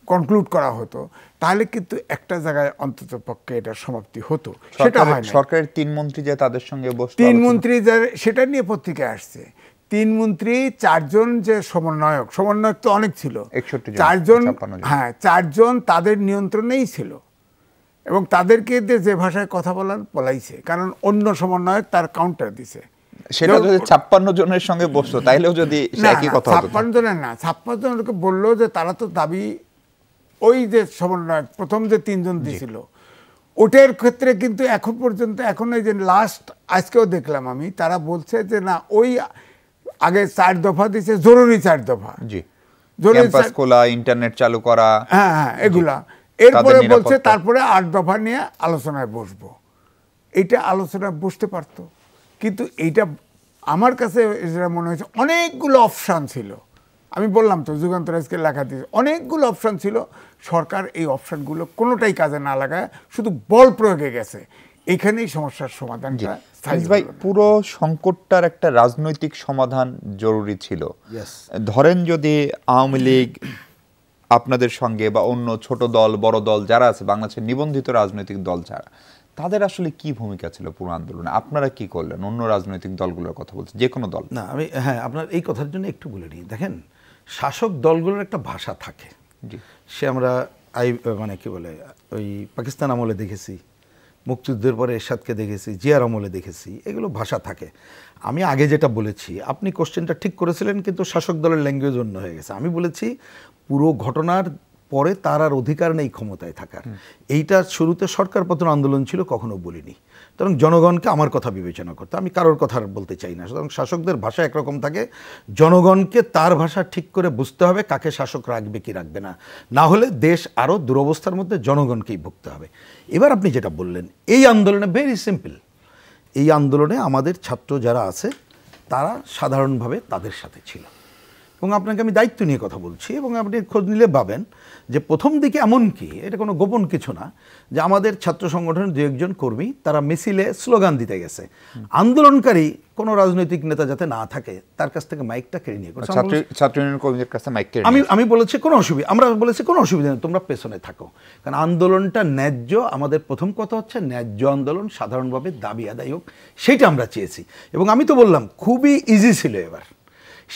কনক্লুড করা হতো, তাহলে কিন্তু একটা জায়গায় অন্তত পক্ষে এটা সমাপ্তি হতো। সেটা হয় না। সরকারের 3 মন্ত্রী যে তাদের সঙ্গে বসে 3 মন্ত্রী সেটা নিয়ে পত্রিকায় আসছে। 3 মন্ত্রী 4 জন যে সমন্বয়ক তো অনেক ছিল, 61 জন, 4 জন, 56 জন। হ্যাঁ 4 জন তাদের নিয়ন্ত্রণেই ছিল এবং তাদেরকে যে ভাষায় কথা বলাইছে, কারণ অন্য সমন্বয়ক তার কাউন্টার দিছে। সেটা যদি 56 জনের সঙ্গে বসতো তাইলেও যদি একই কথা হতো। 56 জনের না, 56 জনকে বললো যে তারা তো দাবি ওই যে সমন্বয়ক প্রথম যে 3 জন দিছিল ওটার ক্ষেত্রে কিন্তু এখন পর্যন্ত, এখন এই যে লাস্ট আজকেও দেখলাম আমি, তারা বলছে যে না ওই আগে 4 দফা দিছে, জরুরি 4 দফা, জি, ক্যাম্পাস খোলা, ইন্টারনেট চালু করা, হ্যাঁ এগুলা, এরপরে বলছে তারপরে 8 দফা নিয়ে আলোচনায় বসবো। এইটা আলোচনায় বসতে পারতো, কিন্তু এইটা আমার কাছে যেটা মনে হয়েছে অনেকগুলো অপশান ছিল। আমি বললাম তো যুগান্তর আজকে লেখা দিয়েছে, অনেকগুলো অপশান ছিল, সরকার এই অপশানগুলো কোনোটাই কাজে না লাগায় শুধু বল প্রয়োগে গেছে। এখানেই সমস্যার সমাধানটা স্থায়ী ভাই, পুরো সংকটটার একটা রাজনৈতিক সমাধান জরুরি ছিল। ধরেন যদি আওয়ামী লীগ আপনাদের সঙ্গে বা অন্য ছোট দল বড় দল যারা আছে বাংলাদেশের নিবন্ধিত রাজনৈতিক দল ছাড়া, তাদের আসলে কি ভূমিকা ছিল পুরো আন্দোলনে? আপনারা কি করলেন? অন্য রাজনৈতিক দলগুলোর কথা বলছি, যে কোনো দল না। আমি আপনার এই কথার জন্য একটু বলে নিই। দেখেন, শাসক দলগুলোর একটা ভাষা থাকে, সে আমরা মানে কি বলে ওই পাকিস্তান আমলে দেখেছি, মুক্তিযুদ্ধের পরে এরশাদকে দেখেছি, জিয়ার আমলে দেখেছি, এগুলো ভাষা থাকে। আমি আগে যেটা বলেছি, আপনি কোশ্চেনটা ঠিক করেছিলেন, কিন্তু শাসক দলের ল্যাঙ্গুয়েজ অন্য হয়ে গেছে। আমি বলেছি পুরো ঘটনার পরে তার আর অধিকার নেই ক্ষমতায় থাকার। এইটা শুরুতে সরকার পতন আন্দোলন ছিল, কখনো বলিনি। সুতরাং জনগণকে আমার কথা বিবেচনা করতে, আমি কারোর কথা বলতে চাই না। সুতরাং শাসকদের ভাষা একরকম থাকে, জনগণকে তার ভাষা ঠিক করে বুঝতে হবে কাকে শাসক রাখবে কি রাখবে না, না হলে দেশ আরও দুরবস্থার মধ্যে জনগণকেই ভুগতে হবে। এবার আপনি যেটা বললেন, এই আন্দোলনে ভেরি সিম্পল, এই আন্দোলনে আমাদের ছাত্র যারা আছে তারা সাধারণভাবে তাদের সাথে ছিল। এবং আপনাকে আমি দায়িত্ব নিয়ে কথা বলছি, এবং আপনি খোঁজ নিলে পাবেন যে প্রথম দিকে এমনকি, এটা কোনো গোপন কিছু না, যে আমাদের ছাত্র সংগঠনের 2-1 কর্মী তারা মিছিলে স্লোগান দিতে গেছে, আন্দোলনকারী কোনো রাজনৈতিক নেতা যাতে না থাকে তার কাছ থেকে মাইকটা কেড়ে নিয়ে ছাত্র ইউনিয়ন কর্মীদের কাছে মাইক কেড়ে আমি বলেছি কোনো অসুবিধা, আমরা বলেছি কোনো অসুবিধা নেই, তোমরা পেছনে থাকো, কারণ আন্দোলনটা ন্যায্য। আমাদের প্রথম কথা হচ্ছে ন্যায্য আন্দোলন, সাধারণভাবে দাবি আদায় হোক, সেইটা আমরা চেয়েছি। এবং আমি তো বললাম খুবই ইজি ছিল। এবার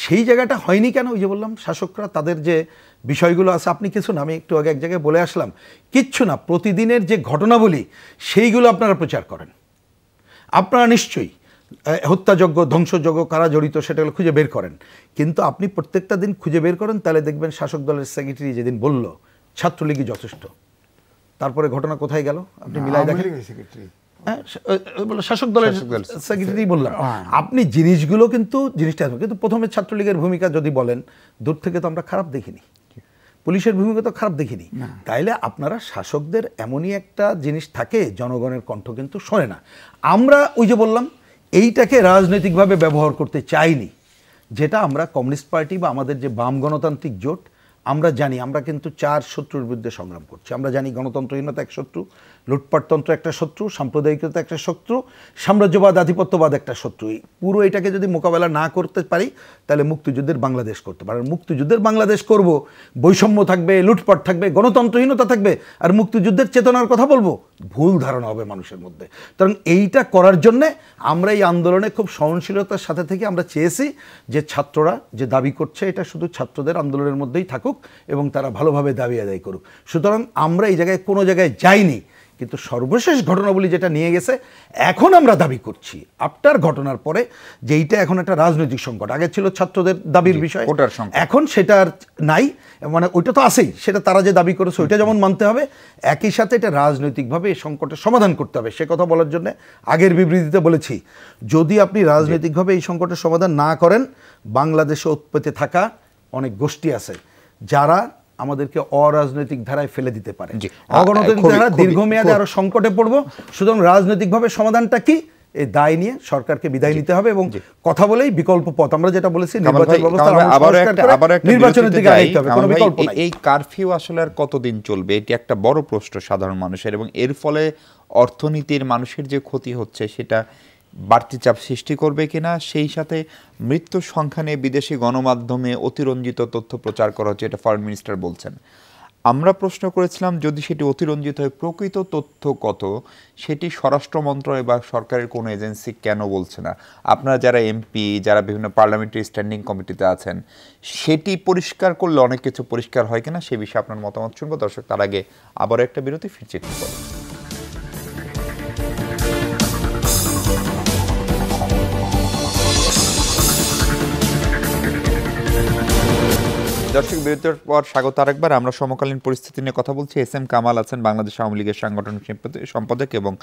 সেই জায়গাটা হয়নি কেন? ওই যে বললাম, শাসকরা তাদের যে বিষয়গুলো আছে, আপনি কিছু না, আমি একটু আগে এক জায়গায় বলে আসলাম, কিচ্ছু না, প্রতিদিনের যে ঘটনাবলী সেইগুলো আপনারা প্রচার করেন। আপনারা নিশ্চয়ই হত্যাযজ্ঞ, ধ্বংসযজ্ঞ কারা জড়িত সেটাগুলো খুঁজে বের করেন, কিন্তু আপনি প্রত্যেকটা দিন খুঁজে বের করেন, তাহলে দেখবেন শাসক দলের সেক্রেটারি যেদিন বলল ছাত্রলীগই যথেষ্ট, তারপরে ঘটনা কোথায় গেল আপনি মিলাই দেখেন। শাসক দলের সেক্রেটারি বললাম, আপনি জিনিসগুলো কিন্তু প্রথমে ছাত্রলীগের ভূমিকা যদি বলেন, দূর থেকে তো আমরা খারাপ দেখিনি, পুলিশের ভূমিকা তো খারাপ দেখিনি। তাইলে আপনারা শাসকদের এমনই একটা জিনিস থাকে, জনগণের কণ্ঠ কিন্তু শোনে না। আমরা ওই যে বললাম, এইটাকে রাজনৈতিকভাবে ব্যবহার করতে চাইনি, যেটা আমরা কমিউনিস্ট পার্টি বা আমাদের যে বাম গণতান্ত্রিক জোট, আমরা জানি আমরা কিন্তু 4 শত্রুর বিরুদ্ধে সংগ্রাম করছি। আমরা জানি গণতন্ত্রহীনতা এক শত্রু, লুটপাটতন্ত্র একটা শত্রু, সাম্প্রদায়িকতা একটা শত্রু, সাম্রাজ্যবাদ আধিপত্যবাদ একটা শত্রু। পুরো এটাকে যদি মোকাবেলা না করতে পারি, তাহলে মুক্তিযুদ্ধের বাংলাদেশ করতে পারে। মুক্তিযুদ্ধের বাংলাদেশ করব, বৈষম্য থাকবে, লুটপাট থাকবে, গণতন্ত্রহীনতা থাকবে, আর মুক্তিযুদ্ধের চেতনার কথা বলবো, ভুল ধারণা হবে মানুষের মধ্যে। কারণ এইটা করার জন্যে আমরা এই আন্দোলনে খুব সহনশীলতার সাথে থেকে আমরা চেয়েছি যে ছাত্ররা যে দাবি করছে, এটা শুধু ছাত্রদের আন্দোলনের মধ্যেই থাকুক এবং তারা ভালোভাবে দাবি আদায় করুক। সুতরাং আমরা এই জায়গায় কোনো জায়গায় যাইনি, কিন্তু সর্বশেষ ঘটনাবলী যেটা নিয়ে গেছে, এখন আমরা দাবি করছি আফটার ঘটনার পরে যে এইটা এখন একটা রাজনৈতিক সংকট। আগে ছিল ছাত্রদের দাবির বিষয়, ভোটার সংকট। এখন সেটা আর নাই, মানে ওইটা তো আছেই, সেটা তারা যে দাবি করেছে ওইটা যেমন মানতে হবে, একই সাথে এটা রাজনৈতিকভাবে এই সংকটের সমাধান করতে হবে। সে কথা বলার জন্য আগের বিবৃতিতে বলেছি, যদি আপনি রাজনৈতিকভাবে এই সংকটের সমাধান না করেন, বাংলাদেশে উৎপত্তি থাকা অনেক গোষ্ঠী আছে যারা আমাদেরকে অরাজনৈতিক ধারায় ফেলে দিতে পারে, অগণতান্ত্রিক ধারা দীর্ঘমেয়াদে আরো সংকটে পড়বো। সুতরাং রাজনৈতিকভাবে সমাধানটা কি, এই দায় নিয়ে সরকারকে বিদায় নিতে হবে এবং কথা বলেই বিকল্প পথ, আমরা যেটা বলেছি নির্বাচন ব্যবস্থা নির্বাচনের দিকে আগাইতে হবে, কোনো বিকল্প নাই। এই কারফিউ আসলে আর কতদিন চলবে, এটি একটা বড় প্রশ্ন সাধারণ মানুষের, এবং এর ফলে অর্থনীতির মানুষের যে ক্ষতি হচ্ছে সেটা বাড়তি চাপ সৃষ্টি করবে কিনা, সেই সাথে মৃত্যুর সংখ্যা নিয়ে বিদেশি গণমাধ্যমে অতিরঞ্জিত তথ্য প্রচার করা হচ্ছে, এটা ফরেন মিনিস্টার বলছেন। আমরা প্রশ্ন করেছিলাম যদি সেটি অতিরঞ্জিত হয়, প্রকৃত তথ্য কত সেটি স্বরাষ্ট্র মন্ত্রণালয় বা সরকারের কোনো এজেন্সি কেন বলছে না? আপনারা যারা এমপি, যারা বিভিন্ন পার্লামেন্টারি স্ট্যান্ডিং কমিটিতে আছেন, সেটি পরিষ্কার করলে অনেক কিছু পরিষ্কার হয় কিনা সে বিষয়ে আপনার মতামত শুনবো। দর্শক, তার আগে আবারও একটা বিরতি, ফিরছি একটু পরে। দর্শক, বিরতির পর স্বাগত আরেকবার। আমরা সমকালীন পরিস্থিতি নিয়ে কথা বলছি। এস এম কামাল আছেন বাংলাদেশ আওয়ামী লীগের সাংগঠনিক সম্পাদক এবং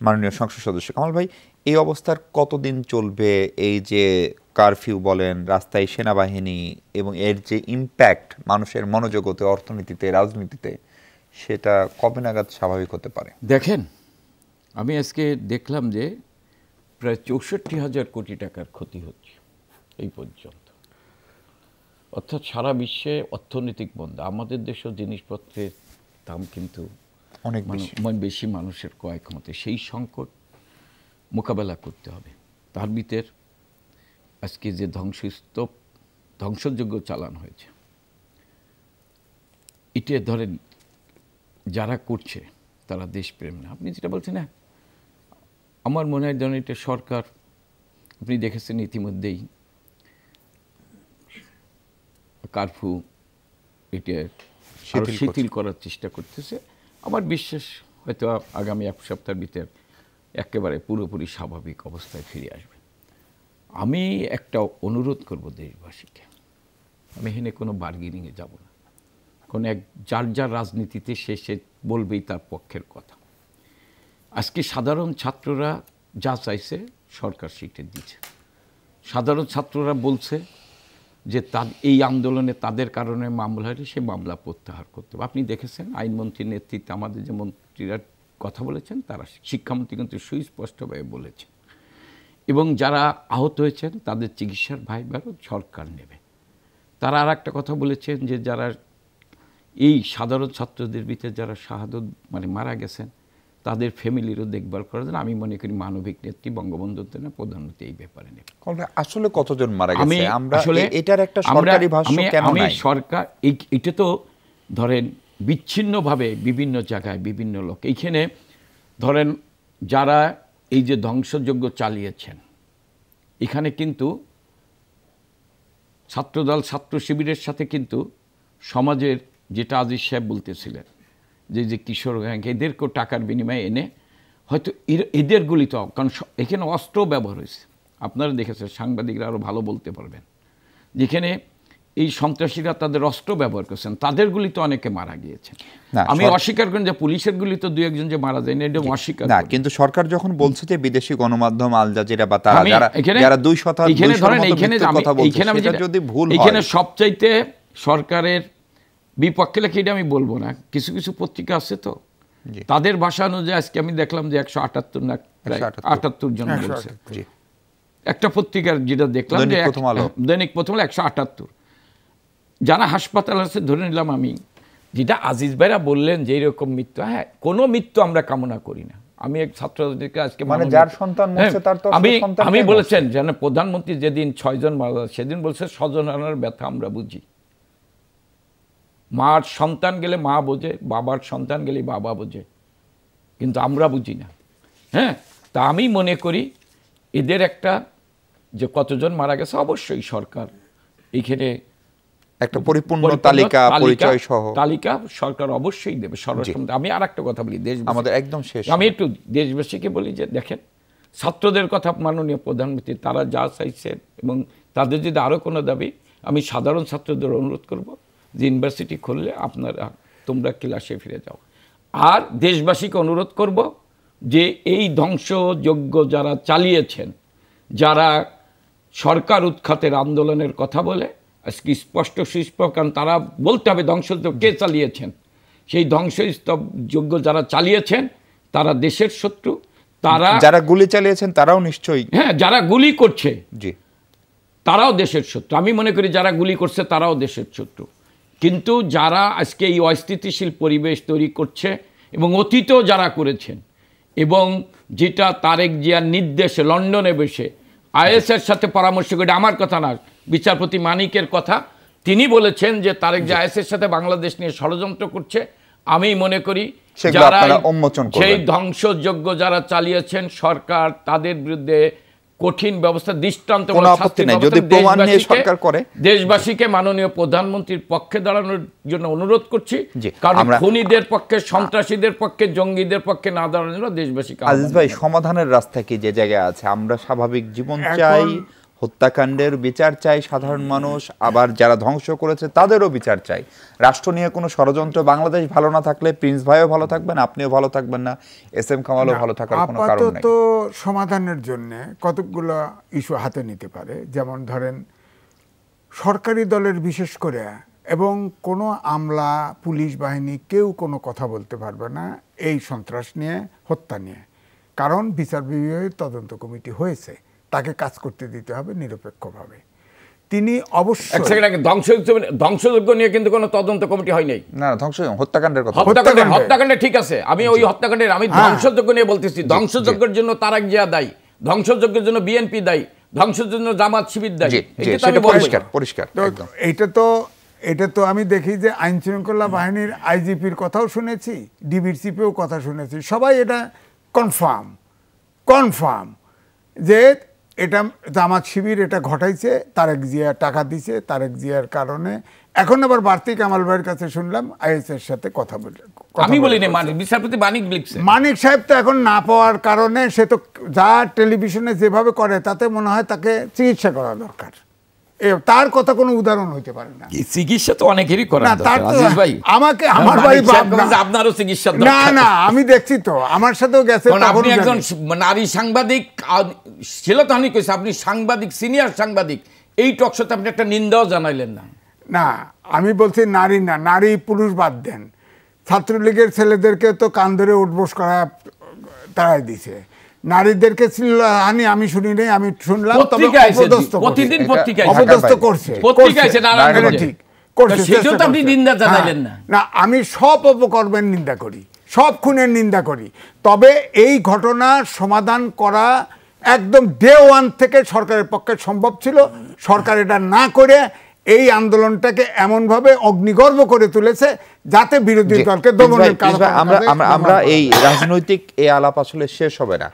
মাননীয় সংসদ সদস্য। কামাল ভাই, এই অবস্থার কতদিন চলবে? এই যে কারফিউ বলেন, রাস্তায় সেনাবাহিনী, এবং এর যে ইম্প্যাক্ট মানুষের মনোজগতে, অর্থনীতিতে, রাজনীতিতে, সেটা কবে নাগাদ স্বাভাবিক হতে পারে? দেখেন, আমি আজকে দেখলাম যে প্রায় 64,000 কোটি টাকার ক্ষতি হচ্ছে এই পর্যন্ত। অর্থাৎ সারা বিশ্বে অর্থনৈতিক মন্দা, আমাদের দেশেও জিনিসপত্রের দাম কিন্তু অনেক বেশি, মানুষের ক্রয় ক্ষমতা, সেই সংকট মোকাবেলা করতে হবে। তার ভিতর আজকে যে ধ্বংসস্তূপ, ধ্বংসযজ্ঞ চালানো হয়েছে, এটা ধরেন যারা করছে তারা দেশপ্রেম না। আপনি যেটা বলছেন, না, আমার মনে হয় ধরেন এটা সরকার, আপনি দেখেছেন ইতিমধ্যেই কারফিউ এটা শিথিল করার চেষ্টা করতেছে। আমার বিশ্বাস হয়তো আগামী এক সপ্তাহের ভিতর একেবারে পুরোপুরি স্বাভাবিক অবস্থায় ফিরে আসবে। আমি একটা অনুরোধ করব দেশবাসীকে, আমি এখানে কোনো বার্গেনিংয়ে যাব না, কোনো যার যার রাজনীতিতে সে বলবেই তার পক্ষের কথা। আজকে সাধারণ ছাত্ররা যা চাইছে সরকার সেটা দিচ্ছে। সাধারণ ছাত্ররা বলছে যে এই আন্দোলনে তাদের কারণে মামলা হলে সে মামলা প্রত্যাহার করতে হবে। আপনি দেখেছেন আইনমন্ত্রীর নেতৃত্বে আমাদের যে মন্ত্রীরা কথা বলেছেন, তারা, শিক্ষামন্ত্রী কিন্তু সুস্পষ্টভাবে বলেছেন, এবং যারা আহত হয়েছেন তাদের চিকিৎসার ভারও সরকার নেবে। তারা আর একটা কথা বলেছেন যে যারা এই সাধারণ ছাত্রদের ভিতরে যারা শাহাদত মারা গেছেন তাদের ফ্যামিলিরও দেখভাল করার জন্য আমি মনে করি মানবিক নেত্রী বঙ্গবন্ধু প্রধানমন্ত্রী এই ব্যাপারে নেবে। আসলে কতজন মারা গেছে আমরা এটার একটা সরকারি ভাষ্য কেন নাই? সরকার এটা তো ধরেন বিচ্ছিন্নভাবে বিভিন্ন জায়গায় বিভিন্ন লোক, এইখানে ধরেন যারা এই যে ধ্বংসযজ্ঞ চালিয়েছেন, এখানে কিন্তু ছাত্রদল, ছাত্র শিবিরের সাথে কিন্তু সমাজের, যেটা আজিজ সাহেব বলতেছিলেন, যে কিশোর গ্যাং, এদেরকেও টাকার বিনিময়ে এনে হয়তো এদের গুলিত, কারণ এখানে অস্ত্র ব্যবহার হয়েছে। আপনারা দেখেছেন, সাংবাদিকরা আরও ভালো বলতে পারবেন, যেখানে এই সন্ত্রাসীরা তাদের অস্ত্র ব্যবহার করছেন, তাদের গুলিতে অনেকে মারা গিয়েছেন। আমি অস্বীকার করি যে পুলিশের গুলিতে দুই একজন যে মারা যায়নি, এটা অস্বীকার না। কিন্তু সরকার যখন বলছে যে বিদেশি গণমাধ্যম আল জাজিরা বা তারা যারা 2% যদি ভুল হয়, এখানে সবচাইতে সরকারের বিপক্ষে লেখে, এটা আমি বলবো না, কিছু কিছু পত্রিকা আছে তো তাদের ভাষা অনুযায়ী আজকে আমি দেখলাম যে 178 না 78 জন বলছে। একটা পত্রিকার যেটা দেখলাম যে দৈনিক প্রথম আলো 178। যারা হাসপাতাল আছে ধরে নিলাম আমি, যেটা আজিজ ভাইরা বললেন যে এরকম মৃত্যু, হ্যাঁ, কোনো মৃত্যু আমরা কামনা করি না। আমি এক ছাত্রদেরকে আজকে যার সন্তান মরছে তার তো আমি বলেছেন যেন প্রধানমন্ত্রী যেদিন 6 জন মারা যায় সেদিন বলছে স্বজন হারানোর ব্যথা আমরা বুঝি। মার সন্তান গেলে মা বোঝে, বাবার সন্তান গেলে বাবা বোঝে, কিন্তু আমরা বুঝি না। হ্যাঁ, তা আমি মনে করি এদের একটা যে কতজন মারা গেছে, অবশ্যই সরকার এইখানে একটা পরিপূর্ণ তালিকা পরিচয় সহ তালিকা সরকার অবশ্যই দেবে স্বরাষ্ট্রমন্ত্রী। আমি আর একটা কথা বলি, আমাদের একদম শেষ, আমি একটু দেশবাসীকে বলি যে দেখেন, ছাত্রদের কথা মাননীয় প্রধানমন্ত্রী তারা যা চাইছে এবং তাদের যদি আরও কোনো দাবি, আমি সাধারণ ছাত্রদের অনুরোধ করব যে ইউনিভার্সিটি খুললে তোমরা ক্লাসে ফিরে যাও। আর দেশবাসীকে অনুরোধ করব যে এই ধ্বংসযজ্ঞ যারা চালিয়েছেন, যারা সরকার উৎখাতের আন্দোলনের কথা বলে, আজকে স্পষ্ট সুস্পষ্ট, কারণ তারা বলতে হবে ধ্বংসযজ্ঞ কে চালিয়েছেন। সেই ধ্বংসযজ্ঞ যারা চালিয়েছেন তারা দেশের শত্রু, তারা যারা গুলি চালিয়েছেন তারাও নিশ্চয়ই, হ্যাঁ, যারা গুলি করছে জি তারাও দেশের শত্রু। আমি মনে করি যারা গুলি করছে তারাও দেশের শত্রু। কিন্তু যারা আজকে এই অস্থিতিশীল পরিবেশ তৈরি করছে এবং অতীতেও যারা করেছেন, এবং যেটা তারেক জিয়ার নির্দেশে লন্ডনে বসে আইএসের সাথে পরামর্শ করে, আমার কথা না, বিচারপতি মানিকের কথা, তিনি বলেছেন যে তারেক জিয়া আইএসের সাথে বাংলাদেশ নিয়ে ষড়যন্ত্র করছে। আমি মনে করি যারা সেই ধ্বংসযজ্ঞ যারা চালিয়েছেন, সরকার তাদের বিরুদ্ধে কঠিন ব্যবস্থা, দৃষ্টান্ত দেশবাসীকে মাননীয় প্রধানমন্ত্রীর পক্ষে দাঁড়ানোর জন্য অনুরোধ করছি। কারণ খুনিদের পক্ষে, সন্ত্রাসীদের পক্ষে, জঙ্গিদের পক্ষে না দাঁড়ানোর জন্য দেশবাসীকে। আজিজ ভাই, সমাধানের রাস্তা কি যে জায়গায় আছে? আমরা স্বাভাবিক জীবন চাই, হত্যাকাণ্ডের বিচার চাই সাধারণ মানুষ, আবার যারা ধ্বংস করেছে তাদেরও বিচার চাই। রাষ্ট্র নিয়ে কোনো ষড়যন্ত্র, বাংলাদেশ ভালো না থাকলে প্রিন্স ভাইও ভালো থাকবেন, আপনিও ভালো থাকবেন না, এস এম কামালও ভালো থাকার কোনো কারণ নেই। আপাতত সমাধানের জন্য কতগুলো ইস্যু হাতে নিতে পারে, যেমন ধরেন সরকারি দলের বিশেষ করে এবং কোনো আমলা, পুলিশ বাহিনী কেউ কোনো কথা বলতে পারবে না এই সন্ত্রাস নিয়ে, হত্যা নিয়ে। কারণ বিচার বিভাগের তদন্ত কমিটি হয়েছে, তাকে কাজ করতে দিতে হবে নিরপেক্ষভাবে। তিনি অবশ্যই ধ্বংসযজ্ঞ নিয়ে কিন্তু কোনো তদন্ত কমিটি হয় নাই। না, হত্যাকাণ্ডের কথা, হত্যাকাণ্ডে ঠিক আছে, আমি ওই হত্যাকাণ্ডের, আমি ধ্বংসযজ্ঞ নিয়ে বলতেছি। ধ্বংসযজ্ঞের জন্য তারেক জিয়া দায়ী, ধ্বংসযজ্ঞের জন্য বিএনপি দায়ী, ধ্বংসের জন্য জামাত শিবির দায়ী। এটা তো আমি দেখি যে আইন শৃঙ্খলা বাহিনীর আইজিপির কথাও শুনেছি, ডিবির চিফেও কথা শুনেছি, সবাই এটা কনফার্ম যে এটা জামাত শিবির এটা ঘটাইছে, তারেক জিয়া টাকা দিছে, তারেক জিয়ার কারণে। এখন আবার বাড়তি কামাল ভাইয়ের কাছে শুনলাম আইএস এর সাথে কথা বলে, আমি বলিনি, বিচারপতি মানিক সাহেব তো এখন না পাওয়ার কারণে সে তো যা টেলিভিশনে যেভাবে করে তাতে মনে হয় তাকে চিকিৎসা করা দরকার। তার কথা কোনো উদাহরণ হইতে পারে না। চিকিৎসা তো অনেকেরই করা দরকার। আমাকে আমার বাড়ি আপনারও চিকিৎসা না আমি দেখছি তো, আমার সাথেও গেছে। আপনি একজন নারী সাংবাদিক ছিল তো, আমি কইছি আপনি সাংবাদিক, সিনিয়র সাংবাদিক, এই টকশোতে আপনি একটা নিন্দাও জানাইলেন না। না, আমি বলছি নারী না, নারী পুরুষ বাদ দেন, ছাত্রলীগের ছেলেদেরকে তো কান ধরে উঠবোস করা তারাই দিছে, নারীদেরকে আমি শুনি নাই, আমি শুনলাম না। আমি সব অপকর্মের নিন্দা করি, সব খুনের নিন্দা করি, তবে এই ঘটনার সমাধান করা একদম ডে ওয়ান থেকে সরকারের পক্ষে সম্ভব ছিল। সরকার এটা না করে এই আন্দোলনটাকে এমনভাবে অগ্নিগর্ভ করে তুলেছে যাতে বিরোধী দলকে দমনের কাজ। আমরা এই রাজনৈতিক এই আলাপ আসলে শেষ হবে না,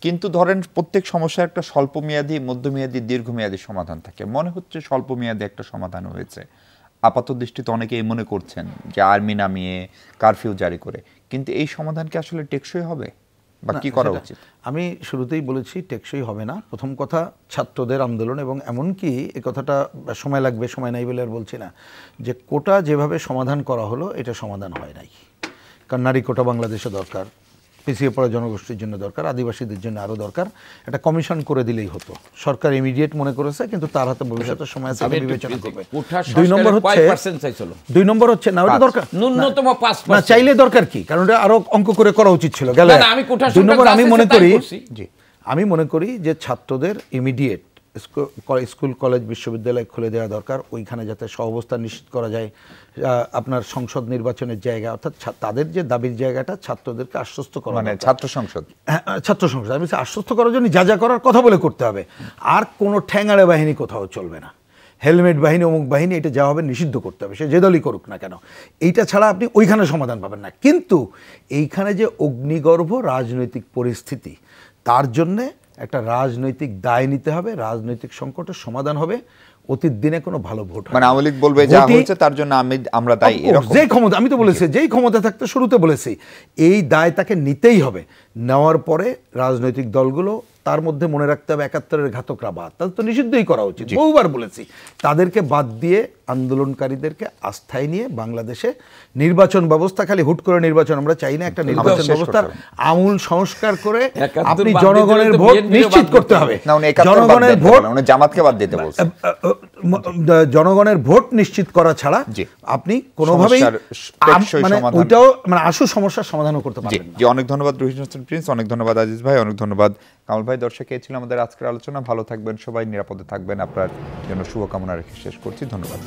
কিন্তু ধরেন প্রত্যেক সমস্যার একটা স্বল্পমেয়াদী, মধ্যমেয়াদী, দীর্ঘমেয়াদী সমাধান থাকে। মনে হচ্ছে স্বল্পমেয়াদী একটা সমাধান হয়েছে আপাত দৃষ্টিতে, অনেকেই মনে করছেন যে আর্মি নামিয়ে কারফিউ জারি করে, কিন্তু এই সমাধান কি আসলে টেকসই হবে বা কি করা উচিত? আমি শুরুতেই বলেছি টেকসই হবে না। প্রথম কথা, ছাত্রদের আন্দোলন, এবং এমনকি এই কথাটা সময় লাগবে, সময় নাই বলে আর বলছি না, যে কোটা যেভাবে সমাধান করা হলো এটা সমাধান হয় নাই। কারণ নারী কোটা বাংলাদেশে দরকার, পিছিয়ে পড়া জনগোষ্ঠীর জন্য দরকার, আদিবাসীদের জন্য আরও দরকার। একটা কমিশন করে দিলেই হতো। সরকার ইমিডিয়েট মনে করেছে, কিন্তু তার হাতে ভবিষ্যতের সময় আছে, বিবেচনা করবে। 2 নম্বর হচ্ছে না, ওটা দরকার ন্যূনতম 5%, না চাইলে দরকার কি, কারণ ওটা আরো অঙ্ক করে করা উচিত ছিল। গেলে 2 নম্বর আমি মনে করি যে ছাত্রদের ইমিডিয়েট স্কুল কলেজ বিশ্ববিদ্যালয় খুলে দেওয়া দরকার, ওইখানে যাতে সহাবস্থান নিশ্চিত করা যায়। আপনার সংসদ নির্বাচনের জায়গা, অর্থাৎ তাদের যে দাবির জায়গাটা, ছাত্রদেরকে আশ্বস্ত করা, মানে ছাত্র সংসদ, আমি আশ্বস্ত করার জন্য যা যা করার কথা বলে করতে হবে। আর কোনো ঠ্যাঙাড়ে বাহিনী কোথাও চলবে না, হেলমেট বাহিনী, অমুক বাহিনী, এটা যা হবে নিষিদ্ধ করতে হবে, সে যে দলই করুক না কেন। এইটা ছাড়া আপনি ওইখানে সমাধান পাবেন না। কিন্তু এইখানে যে অগ্নিগর্ভ রাজনৈতিক পরিস্থিতি, তার জন্যে একটা রাজনৈতিক দায় নিতে হবে, রাজনৈতিক সংকটের সমাধান হবে। অতীত দিনে কোনো ভালো ভোট হয় মানে আওয়ামী লীগ বলবে যা হয়েছে তার জন্য আমরা দায়ী, এরকম যে ক্ষমতা, আমি তো বলেছি যেই ক্ষমতা থাকতে শুরুতে বলেছি এই দায় তাকে নিতেই হবে। নেওয়ার পরে রাজনৈতিক দলগুলো তার মধ্যে মনে রাখতে হবে ৭১-এর ঘাতকরা বাদ, তাদের তো নিষিদ্ধই করা উচিত, বহুবার বলেছি। তাদেরকে বাদ দিয়ে আন্দোলনকারীদেরকে আস্থায় নিয়ে বাংলাদেশে নির্বাচন ব্যবস্থা, খালি হুট করে নির্বাচন আমরা চাই না, একটা নির্বাচন ব্যবস্থার আমূল সংস্কার করে আপনি জনগণের ভোট নিশ্চিত করতে হবে। জনগণের ভোট জামাতকে বাদ দিতে বলছে, জনগণের ভোট নিশ্চিত করা ছাড়া আপনি কোনোভাবেই মানে ওইটাও মানে আশু সমস্যার সমাধানও করতে পারবেন না। জি, অনেক ধন্যবাদ রহিম হাসান প্রিন্স, অনেক ধন্যবাদ আজিজ ভাই, অনেক ধন্যবাদ কামাল ভাই। দর্শক, এই ছিল আমাদের আজকের আলোচনা। ভালো থাকবেন সবাই, নিরাপদে থাকবেন, আপনার জন্য শুভকামনা রেখে শেষ করছি। ধন্যবাদ।